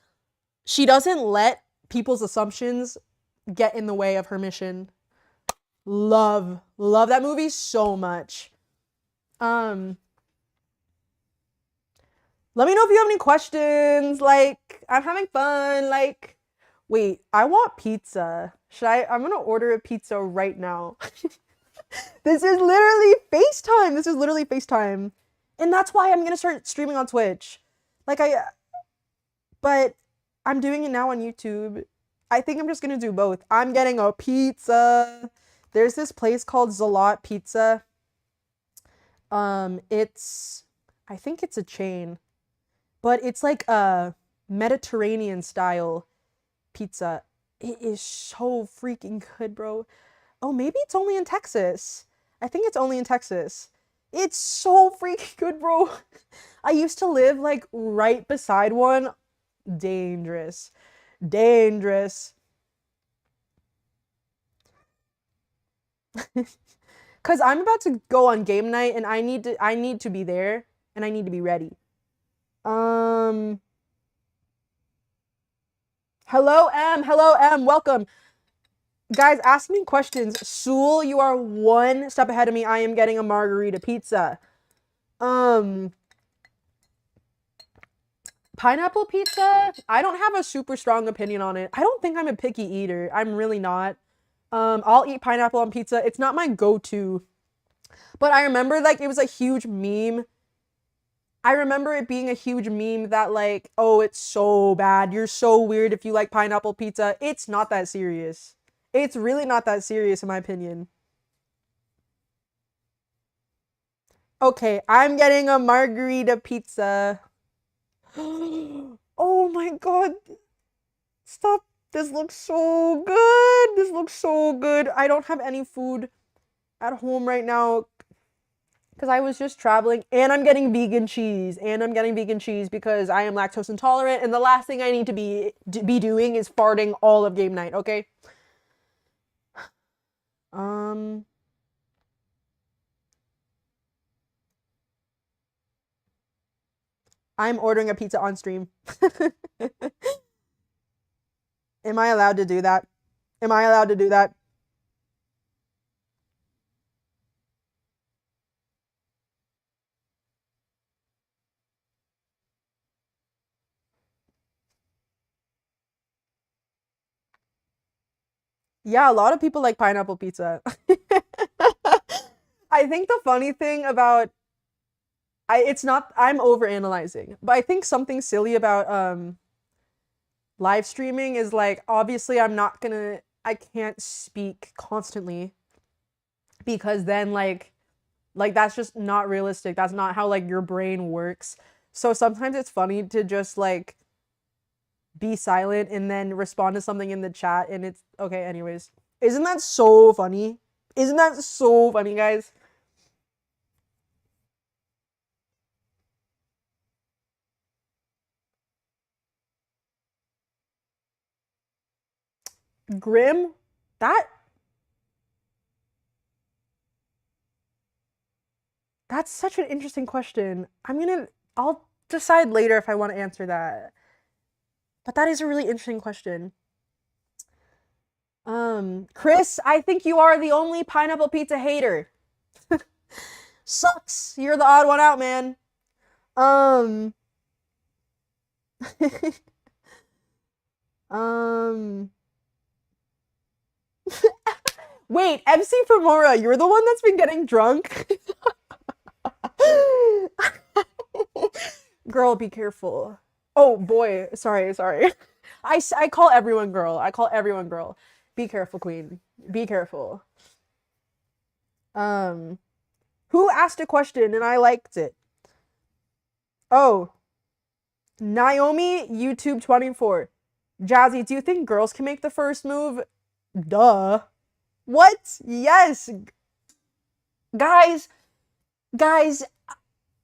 let people's assumptions get in the way of her mission. Love that movie so much. Let me know if you have any questions. Like, I'm having fun. Like, wait, I want pizza. I'm gonna order a pizza right now. This is literally FaceTime. And that's why I'm gonna start streaming on Twitch. But I'm doing it now on YouTube. I think I'm just gonna do both. I'm getting a pizza. There's this place called Zalot Pizza. I think it's a chain, but it's like a Mediterranean style pizza. It is so freaking good, bro. Oh, maybe it's only in Texas. I think it's only in Texas. It's so freaking good, bro. I used to live like right beside one. Dangerous. Cause I'm about to go on game night and I need to be there and I need to be ready. Hello M, welcome. Guys, ask me questions. Sewell, you are one step ahead of me. I am getting a margarita pizza. Pineapple pizza? I don't have a super strong opinion on it. I don't think I'm a picky eater. I'm really not. I'll eat pineapple on pizza. It's not my go-to. But I remember like it was a huge meme. I remember it being a huge meme that like, oh, it's so bad. You're so weird if you like pineapple pizza. It's not that serious. It's really not that serious in my opinion. Okay, I'm getting a margarita pizza. Oh my god. Stop. This looks so good. This looks so good. I don't have any food at home right now because I was just traveling, and I'm getting vegan cheese. And I'm getting vegan cheese because I am lactose intolerant, and the last thing I need to be doing is farting all of game night, okay? Um I'm ordering a pizza on stream. Am I allowed to do that? Am I allowed to do that? Yeah, a lot of people like pineapple pizza. I think the funny thing about it's not I'm overanalyzing, but I think something silly about live streaming is like obviously I can't speak constantly because then like that's just not realistic. That's not how like your brain works. So sometimes it's funny to just like be silent and then respond to something in the chat and it's okay anyways. Isn't that so funny? Isn't that so funny, guys? Grim? That that's such an interesting question. I'll decide later if I want to answer that. But that is a really interesting question. Chris, I think you are the only pineapple pizza hater. Sucks. You're the odd one out, man. Um, um, wait, MC Femora, you're the one that's been getting drunk? Girl, be careful. Oh boy, sorry. I call everyone girl. I call everyone girl. Be careful, queen. Be careful. Um, who asked a question and I liked it? Oh, Naomi YouTube 24. Jazzy, do you think girls can make the first move? Duh. What? Yes. Guys, guys,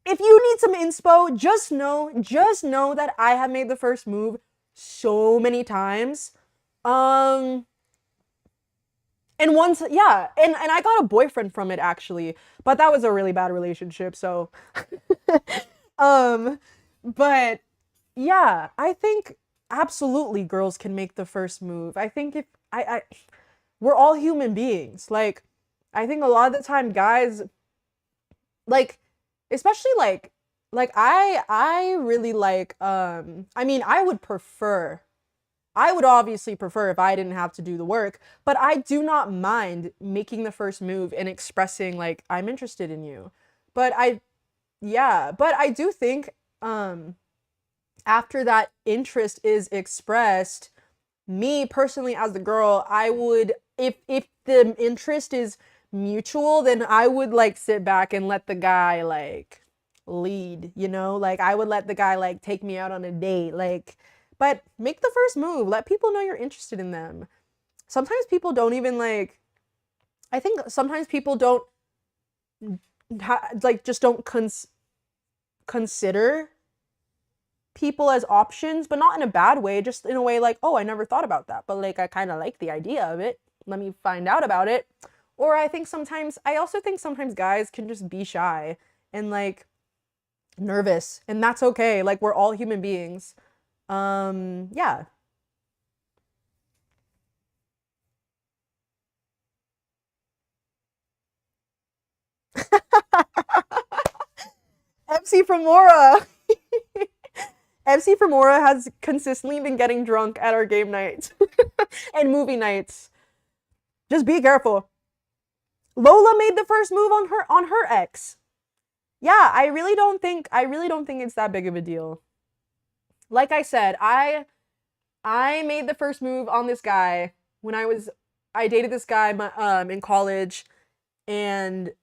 if you need some inspo, just know that I have made the first move so many times. Um and once yeah, and I got a boyfriend from it actually, but that was a really bad relationship, so um but yeah, I think absolutely girls can make the first move. I think if I we're all human beings. Like I think a lot of the time guys like especially like I really like I mean I would obviously prefer if I didn't have to do the work, but I do not mind making the first move and expressing like I'm interested in you. But but I do think after that interest is expressed, me personally as the girl, I would if the interest is mutual, then I would like sit back and let the guy like lead, you know? Like I would let the guy like take me out on a date, like but make the first move. Let people know you're interested in them. Sometimes people don't even like I think sometimes people don't like just don't consider people as options, but not in a bad way, just in a way like, oh, I never thought about that, but like I kind of like the idea of it. Let me find out about it. Or I also think sometimes guys can just be shy and like nervous, and that's okay. Like we're all human beings. Yeah. MC Femora. MC Femora has consistently been getting drunk at our game nights and movie nights. Just be careful. Lola made the first move on her ex. Yeah, I really don't think it's that big of a deal. Like I said, I made the first move on this guy when I dated this guy in college, and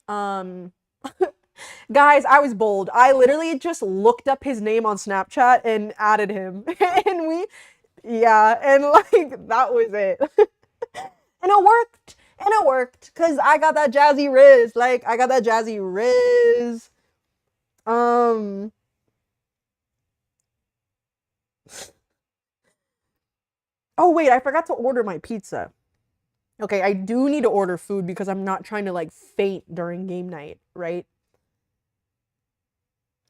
um guys, I was bold. I literally just looked up his name on Snapchat and added him. And yeah, and like that was it. And it worked. And it worked cuz I got that jazzy riz. Like I got that jazzy riz. Um Oh wait, I forgot to order my pizza. Okay, I do need to order food because I'm not trying to like faint during game night, right?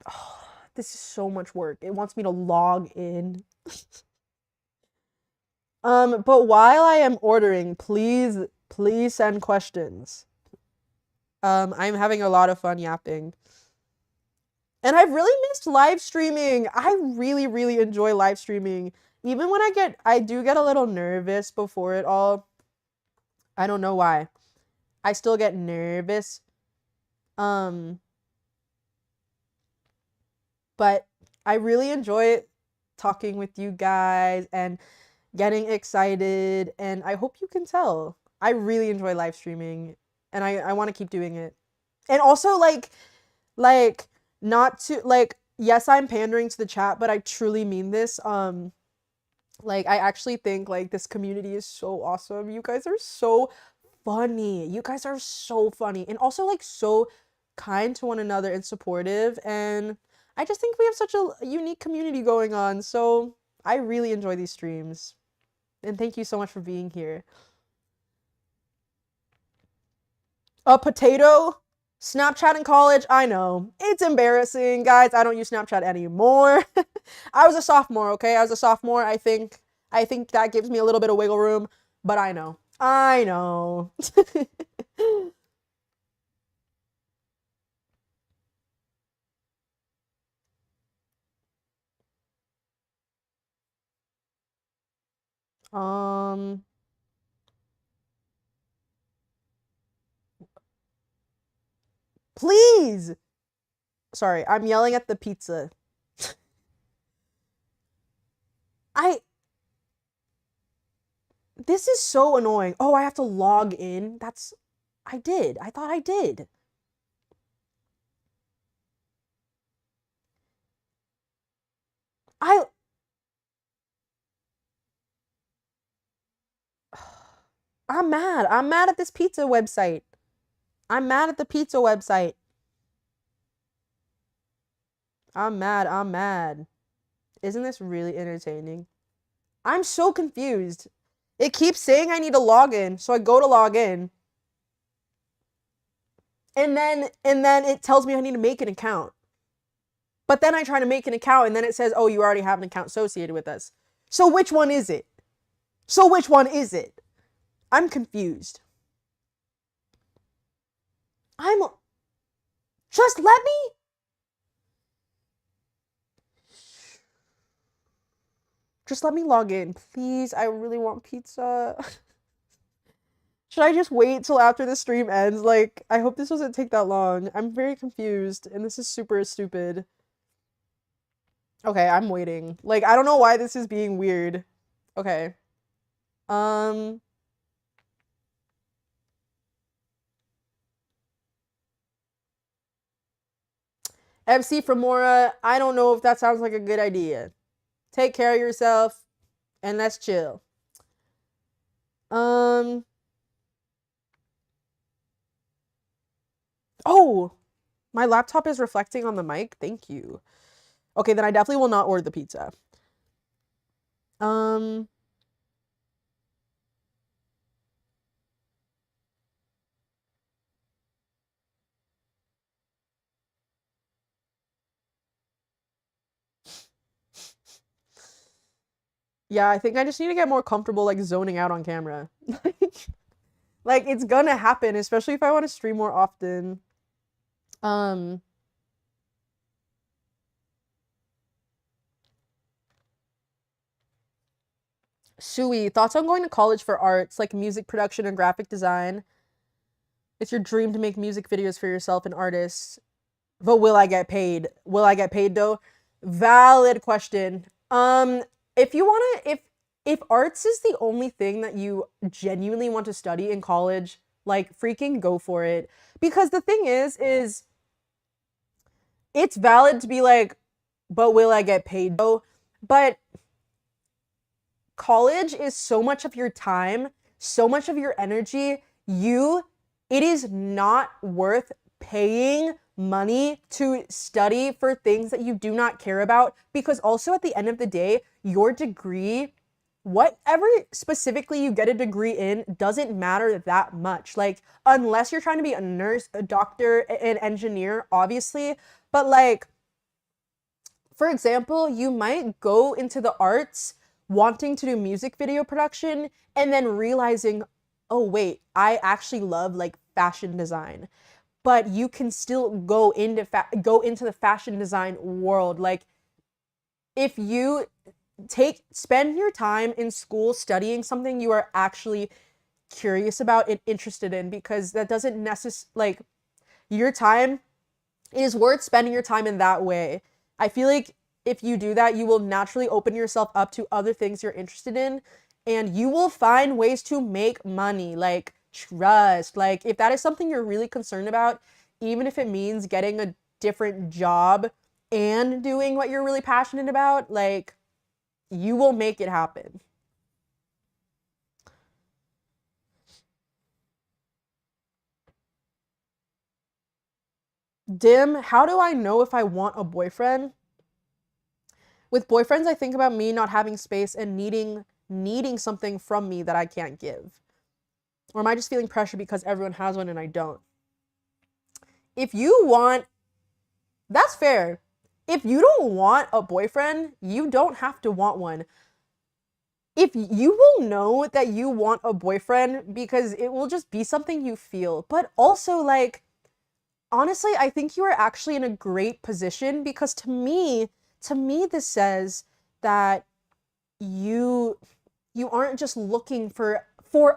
Oh, this is so much work. It wants me to log in. But while I am ordering, please send questions. I'm having a lot of fun yapping. And I've really missed live streaming. I really enjoy live streaming. Even when I do get a little nervous before it all. I don't know why. I still get nervous. Um, but I really enjoy talking with you guys and getting excited, and I hope you can tell. I really enjoy live streaming, and I want to keep doing it. And also like not to like yes, I'm pandering to the chat, but I truly mean this. Like I actually think like this community is so awesome. You guys are so funny. You guys are so funny and also like so kind to one another and supportive, and I just think we have such a unique community going on. So I really enjoy these streams. And thank you so much for being here. A potato? Snapchat in college? I know. It's embarrassing, guys. I don't use Snapchat anymore. I was a sophomore, okay? I was a sophomore. I think that gives me a little bit of wiggle room, but I know. I know. um Please. Sorry, I'm yelling at the pizza. I This is so annoying. Oh, I have to log in. I did. I thought I did. I I'm mad. I'm mad at this pizza website. I'm mad at the pizza website. I'm mad. I'm mad. Isn't this really entertaining? I'm so confused. It keeps saying I need to log in, so I go to log in. And then it tells me I need to make an account. But then I try to make an account and then it says, "Oh, you already have an account associated with us." So which one is it? So which one is it? I'm confused. I'm Just let me log in, please. I really want pizza. Should I just wait till after the stream ends? Like, I hope this doesn't take that long. I'm very confused, and this is super stupid. Okay, I'm waiting. Like, I don't know why this is being weird. Okay. Um, MC from Mora, I don't know if that sounds like a good idea. Take care of yourself, and let's chill. Um, oh, my laptop is reflecting on the mic. Thank you. Okay, then I definitely will not order the pizza. Um, yeah, I think I just need to get more comfortable like zoning out on camera. Like it's gonna happen, especially if I want to stream more often. Um, Shui, thoughts on going to college for arts, like music production and graphic design? It's your dream to make music videos for yourself and artists. But will I get paid? Will I get paid though? Valid question. If you want to if arts is the only thing that you genuinely want to study in college, like freaking go for it. Because the thing is it's valid to be like, but will I get paid though? But college is so much of your time, so much of your energy. It is not worth paying money to study for things that you do not care about, because also at the end of the day, your degree, whatever specifically you get a degree in, doesn't matter that much. Like, unless you're trying to be a nurse, a doctor, an engineer, obviously, but like, for example, you might go into the arts wanting to do music video production and then realizing, oh wait, I actually love like fashion design. But you can still go into the fashion design world. Like, if you spend your time in school studying something you are actually curious about and interested in, because that doesn't necessarily, like, your time, it is worth spending your time in that way. I feel like if you do that, you will naturally open yourself up to other things you're interested in, and you will find ways to make money. Like, trust. Like, if that is something you're really concerned about, even if it means getting a different job and doing what you're really passionate about, like, you will make it happen. Dim, how do I know if I want a boyfriend? With boyfriends, I think about me not having space and needing something from me that I can't give. Or am I just feeling pressure because everyone has one and I don't? If you want, that's fair. If you don't want a boyfriend, you don't have to want one. If you will know that you want a boyfriend because it will just be something you feel. But also, like, honestly, I think you are actually in a great position, because to me this says that you aren't just looking for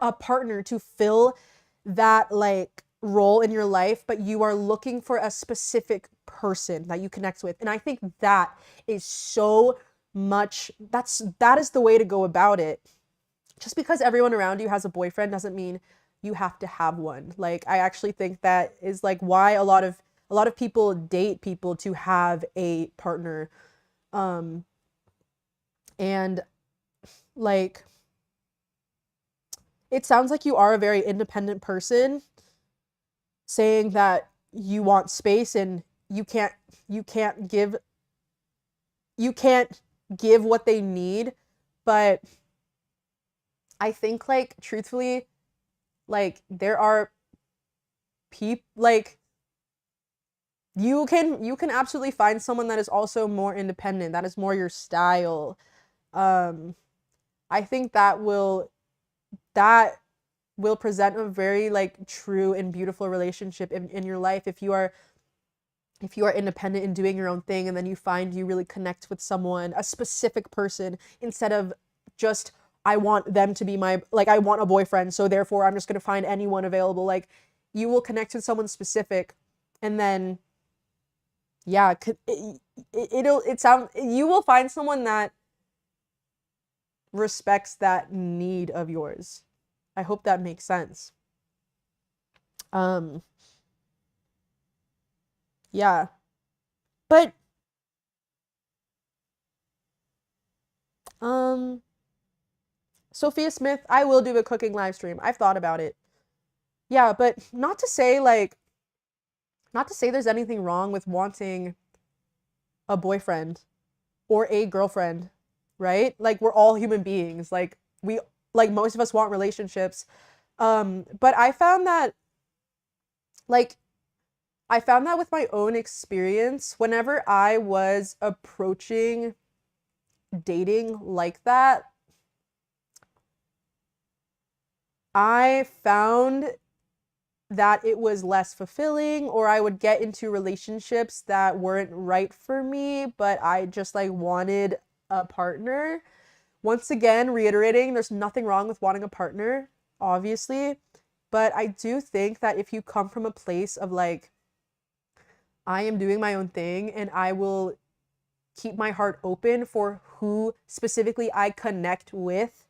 a partner to fill that like role in your life, but you are looking for a specific person that you connect with. And I think that is so much, that is the way to go about it. Just because everyone around you has a boyfriend doesn't mean you have to have one. Like, I actually think that is like why a lot of people date people to have a partner. And like, it sounds like you are a very independent person, saying that you want space and you can't give what they need. But I think, like, truthfully, like, there are people, like, you can absolutely find someone that is also more independent, that is more your style. I think that will present a very like true and beautiful relationship in your life, if you are independent and doing your own thing, and then you find you really connect with someone, a specific person, instead of just, I want them to be my, like, I want a boyfriend, so therefore I'm just going to find anyone available. Like, you will connect with someone specific, and then yeah, you will find someone that respects that need of yours. I hope that makes sense. Yeah. But Sophia Smith, I will do a cooking live stream. I've thought about it. Yeah, but not to say there's anything wrong with wanting a boyfriend or a girlfriend, right? Like, we're all human beings. Like, most of us want relationships. But I found that with my own experience, whenever I was approaching dating like that, I found that it was less fulfilling, or I would get into relationships that weren't right for me, but I just like wanted a partner. Once again, reiterating, there's nothing wrong with wanting a partner, obviously, but I do think that if you come from a place of like, I am doing my own thing and I will keep my heart open for who specifically I connect with,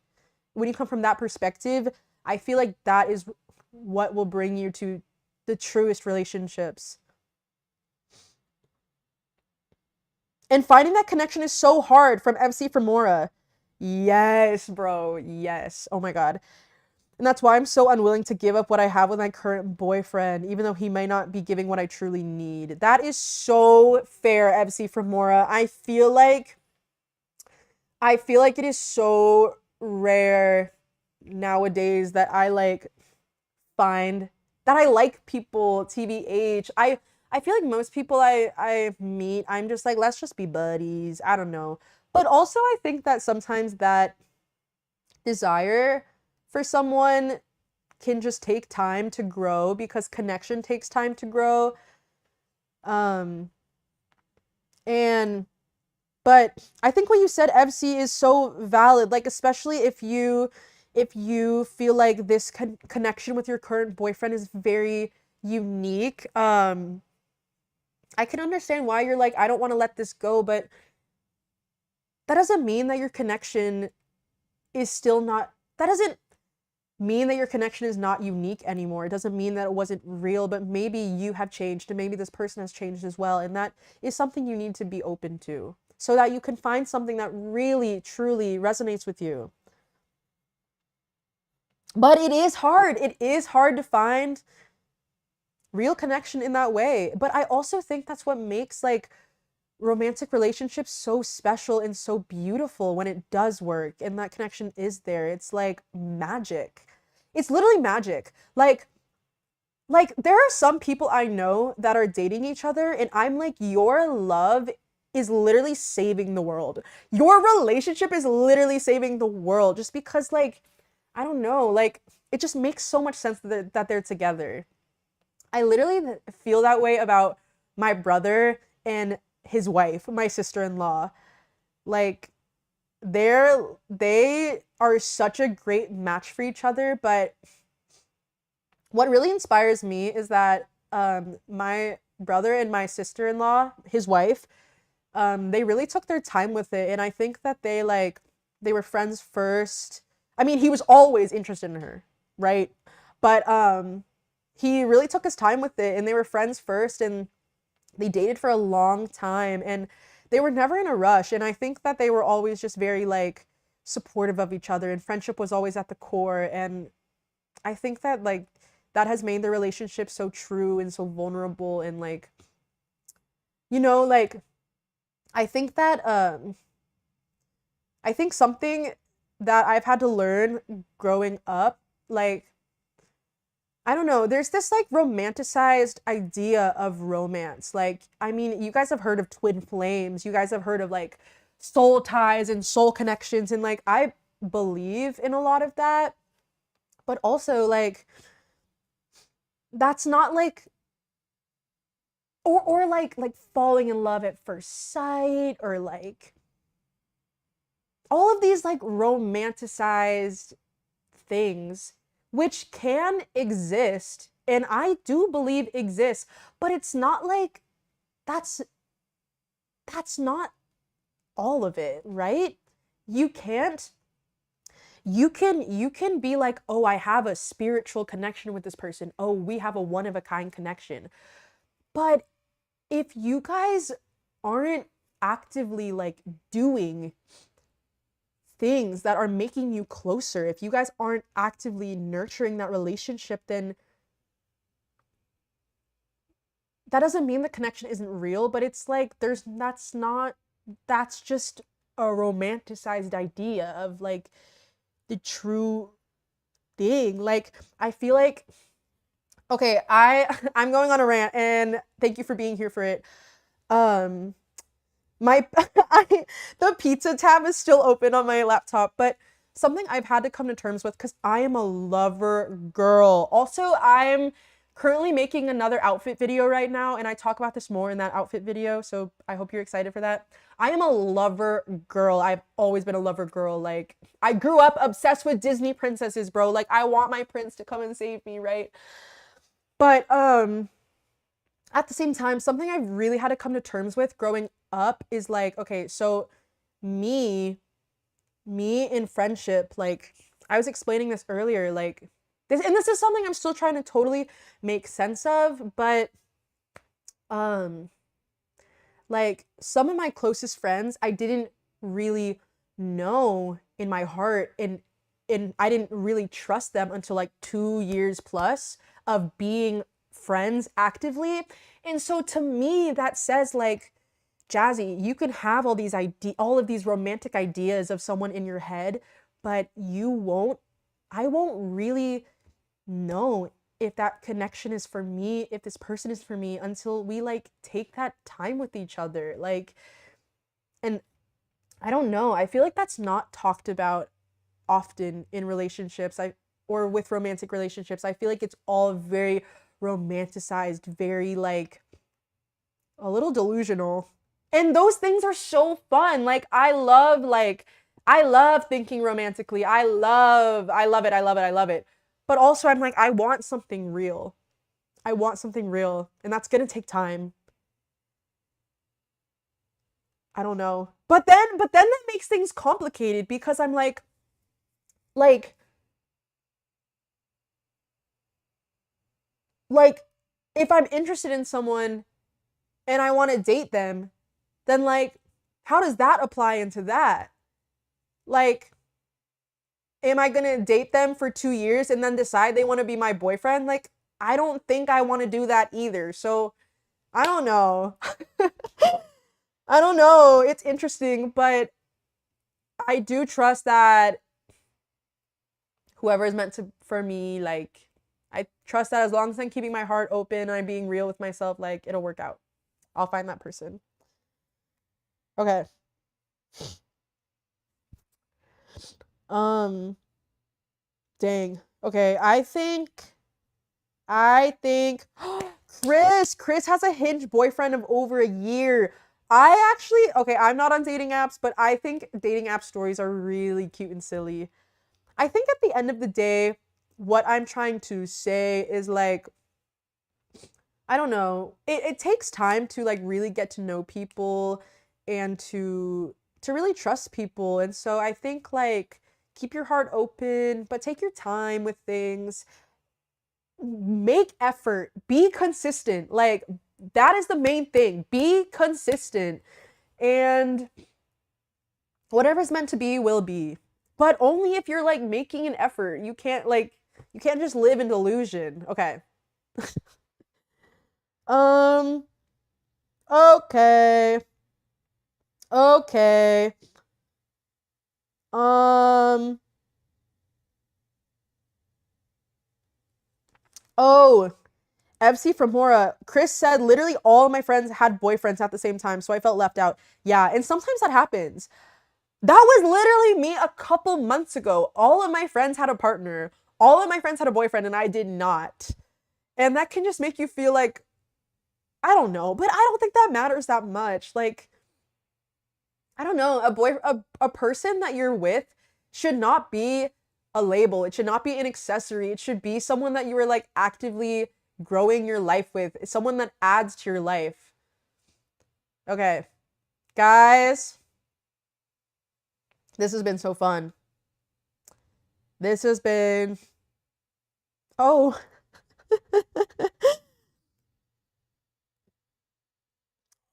when you come from that perspective, I feel like that is what will bring you to the truest relationships. And finding that connection is so hard, from MC Femora. Yes, bro. Yes. Oh my God. And that's why I'm so unwilling to give up what I have with my current boyfriend, even though he may not be giving what I truly need. That is so fair, MC Femora. I feel like it is so rare nowadays that I like find that I like people TBH. I feel like most people I meet, I'm just like, let's just be buddies. I don't know. But also I think that sometimes that desire for someone can just take time to grow because connection takes time to grow. Um and But I think what you said, FC, is so valid. Like, especially if you feel like this connection with your current boyfriend is very unique. I can understand why you're like, I don't want to let this go, but that doesn't mean that your connection is still not. That doesn't mean that your connection is not unique anymore. It doesn't mean that it wasn't real, but maybe you have changed and maybe this person has changed as well. And that is something you need to be open to so that you can find something that really, truly resonates with you. But it is hard. It is hard to find real connection in that way. But I also think that's what makes like romantic relationships so special and so beautiful when it does work and that connection is there. It's like magic. It's literally magic. Like there are some people I know that are dating each other and I'm like, your love is literally saving the world. Your relationship is literally saving the world just because like I don't know, like it just makes so much sense that they're together. I literally feel that way about my brother and his wife, my sister-in-law. Like they are such a great match for each other, but what really inspires me is that my brother and my sister-in-law, his wife, they really took their time with it, and I think that they were friends first. I mean, he was always interested in her, right? But he really took his time with it, and they were friends first, and they dated for a long time, and they were never in a rush. And I think that they were always just very like supportive of each other, and friendship was always at the core. And I think that like that has made the relationship so true and so vulnerable, and like like I think that I think something that I've had to learn growing up, like I don't know, there's this like romanticized idea of romance. Like, I mean, you guys have heard of twin flames, you guys have heard of like soul ties and soul connections, and like I believe in a lot of that. But also like that's not like or like falling in love at first sight, or like all of these like romanticized things which can exist and I do believe exists, but it's not like that's not all of it, right? You can't you can be like, "Oh, I have a spiritual connection with this person. Oh, we have a one of a kind connection." But if you guys aren't actively like doing things that are making you closer, if you guys aren't actively nurturing that relationship, then that doesn't mean the connection isn't real, but it's like that's just a romanticized idea of like the true thing. Like I feel like okay, I'm going on a rant and thank you for being here for it. Um my the pizza tab is still open on my laptop, but something I've had to come to terms with, because I am a lover girl. Also, I'm currently making another outfit video right now, and I talk about this more in that outfit video, so I hope you're excited for that. I am a lover girl. I've always been a lover girl. Like, I grew up obsessed with Disney princesses, bro. Like, I want my prince to come and save me, right? But at the same time, something I've really had to come to terms with growing up is like, okay, so me in friendship, like, I was explaining this earlier, like, this is something I'm still trying to totally make sense of, but like, some of my closest friends I didn't really know in my heart, and I didn't really trust them until like 2 years plus of being friends actively. And so to me, that says like, Jazzy, you can have all of these romantic ideas of someone in your head, but I won't really know if that connection is for me, if this person is for me, until we like take that time with each other. Like, and I don't know, I feel like that's not talked about often in relationships, or with romantic relationships. I feel like it's all very romanticized, very like a little delusional. And those things are so fun. Like, I love thinking romantically. I love it. I love it. I love it. But also I'm like, I want something real. I want something real, and that's going to take time. I don't know. But then that makes things complicated, because I'm like like if I'm interested in someone and I want to date them, then like, how does that apply into that? Like, am I gonna date them for 2 years and then decide they want to be my boyfriend? Like, I don't think I want to do that either. So I don't know. I don't know. It's interesting, but I do trust that whoever is meant to for me, like, I trust that as long as I'm keeping my heart open and I'm being real with myself, like, it'll work out. I'll find that person. Okay. Um, dang. Okay, I think Chris has a Hinge boyfriend of over a year. I actually, okay, I'm not on dating apps, but I think dating app stories are really cute and silly. I think at the end of the day, what I'm trying to say is like, I don't know. It takes time to like really get to know people and to really trust people. And so I think like, keep your heart open, but take your time with things. Make effort, be consistent. Like, that is the main thing. Be consistent, and whatever's meant to be will be. But only if you're like making an effort. You can't just live in delusion. Okay. Um okay. Okay. Um oh, FC from Mora. Chris said literally all of my friends had boyfriends at the same time, so I felt left out. Yeah, and sometimes that happens. That was literally me a couple months ago. All of my friends had a partner. All of my friends had a boyfriend, and I did not. And that can just make you feel like, I don't know, but I don't think that matters that much. Like, I don't know, a person that you're with should not be a label. It should not be an accessory. It should be someone that you are like actively growing your life with. It's someone that adds to your life. Okay, guys, this has been so fun. This has been, oh.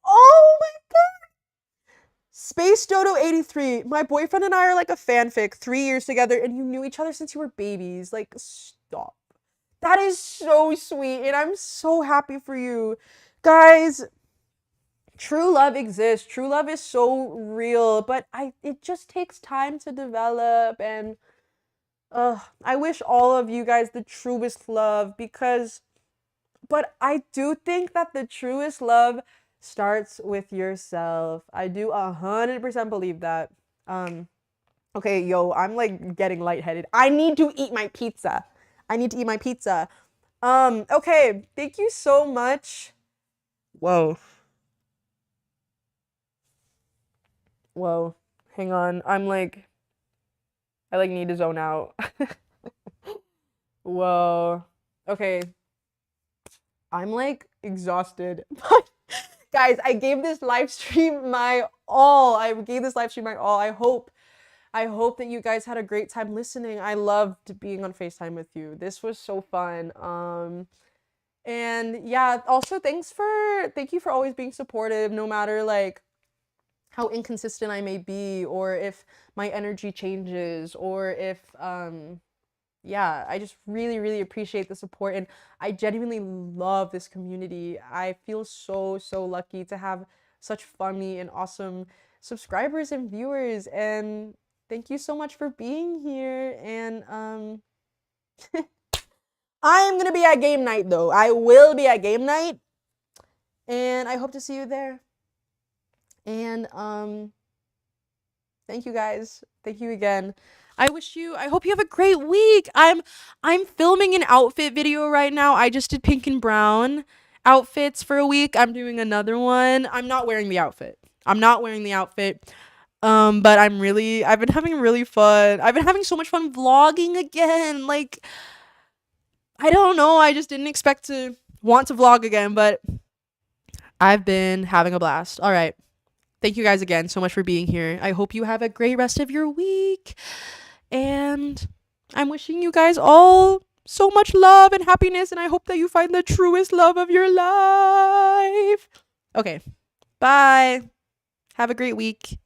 Oh my god! Space Dodo 83. My boyfriend and I are like a fanfic, 3 years together, and you knew each other since you were babies. Like, stop. That is so sweet, and I'm so happy for you. Guys, true love exists. True love is so real, but it just takes time to develop, and I wish all of you guys the truest love, but I do think that the truest love starts with yourself. I do 100% believe that. Okay, yo, I'm like getting lightheaded. I need to eat my pizza. I need to eat my pizza. Okay, thank you so much. Whoa. Whoa. Hang on. I need to zone out. Whoa. Okay. I'm like exhausted. Guys, I gave this live stream my all. I hope that you guys had a great time listening. I loved being on FaceTime with you. This was so fun. And yeah, also thank you for always being supportive, no matter like how inconsistent I may be, or if my energy changes, or if yeah, I just really, really appreciate the support, and I genuinely love this community. I feel so, so lucky to have such funny and awesome subscribers and viewers, and thank you so much for being here. And I am gonna be at game night though. I will be at game night, and I hope to see you there. And thank you guys. Thank you again. I hope you have a great week. I'm filming an outfit video right now. I just did pink and brown outfits for a week. I'm doing another one. I'm not wearing the outfit. But I've been having really fun. I've been having so much fun vlogging again. Like, I don't know. I just didn't expect to want to vlog again, but I've been having a blast. All right. Thank you guys again so much for being here. I hope you have a great rest of your week. And I'm wishing you guys all so much love and happiness. And I hope that you find the truest love of your life. Okay. Bye. Have a great week.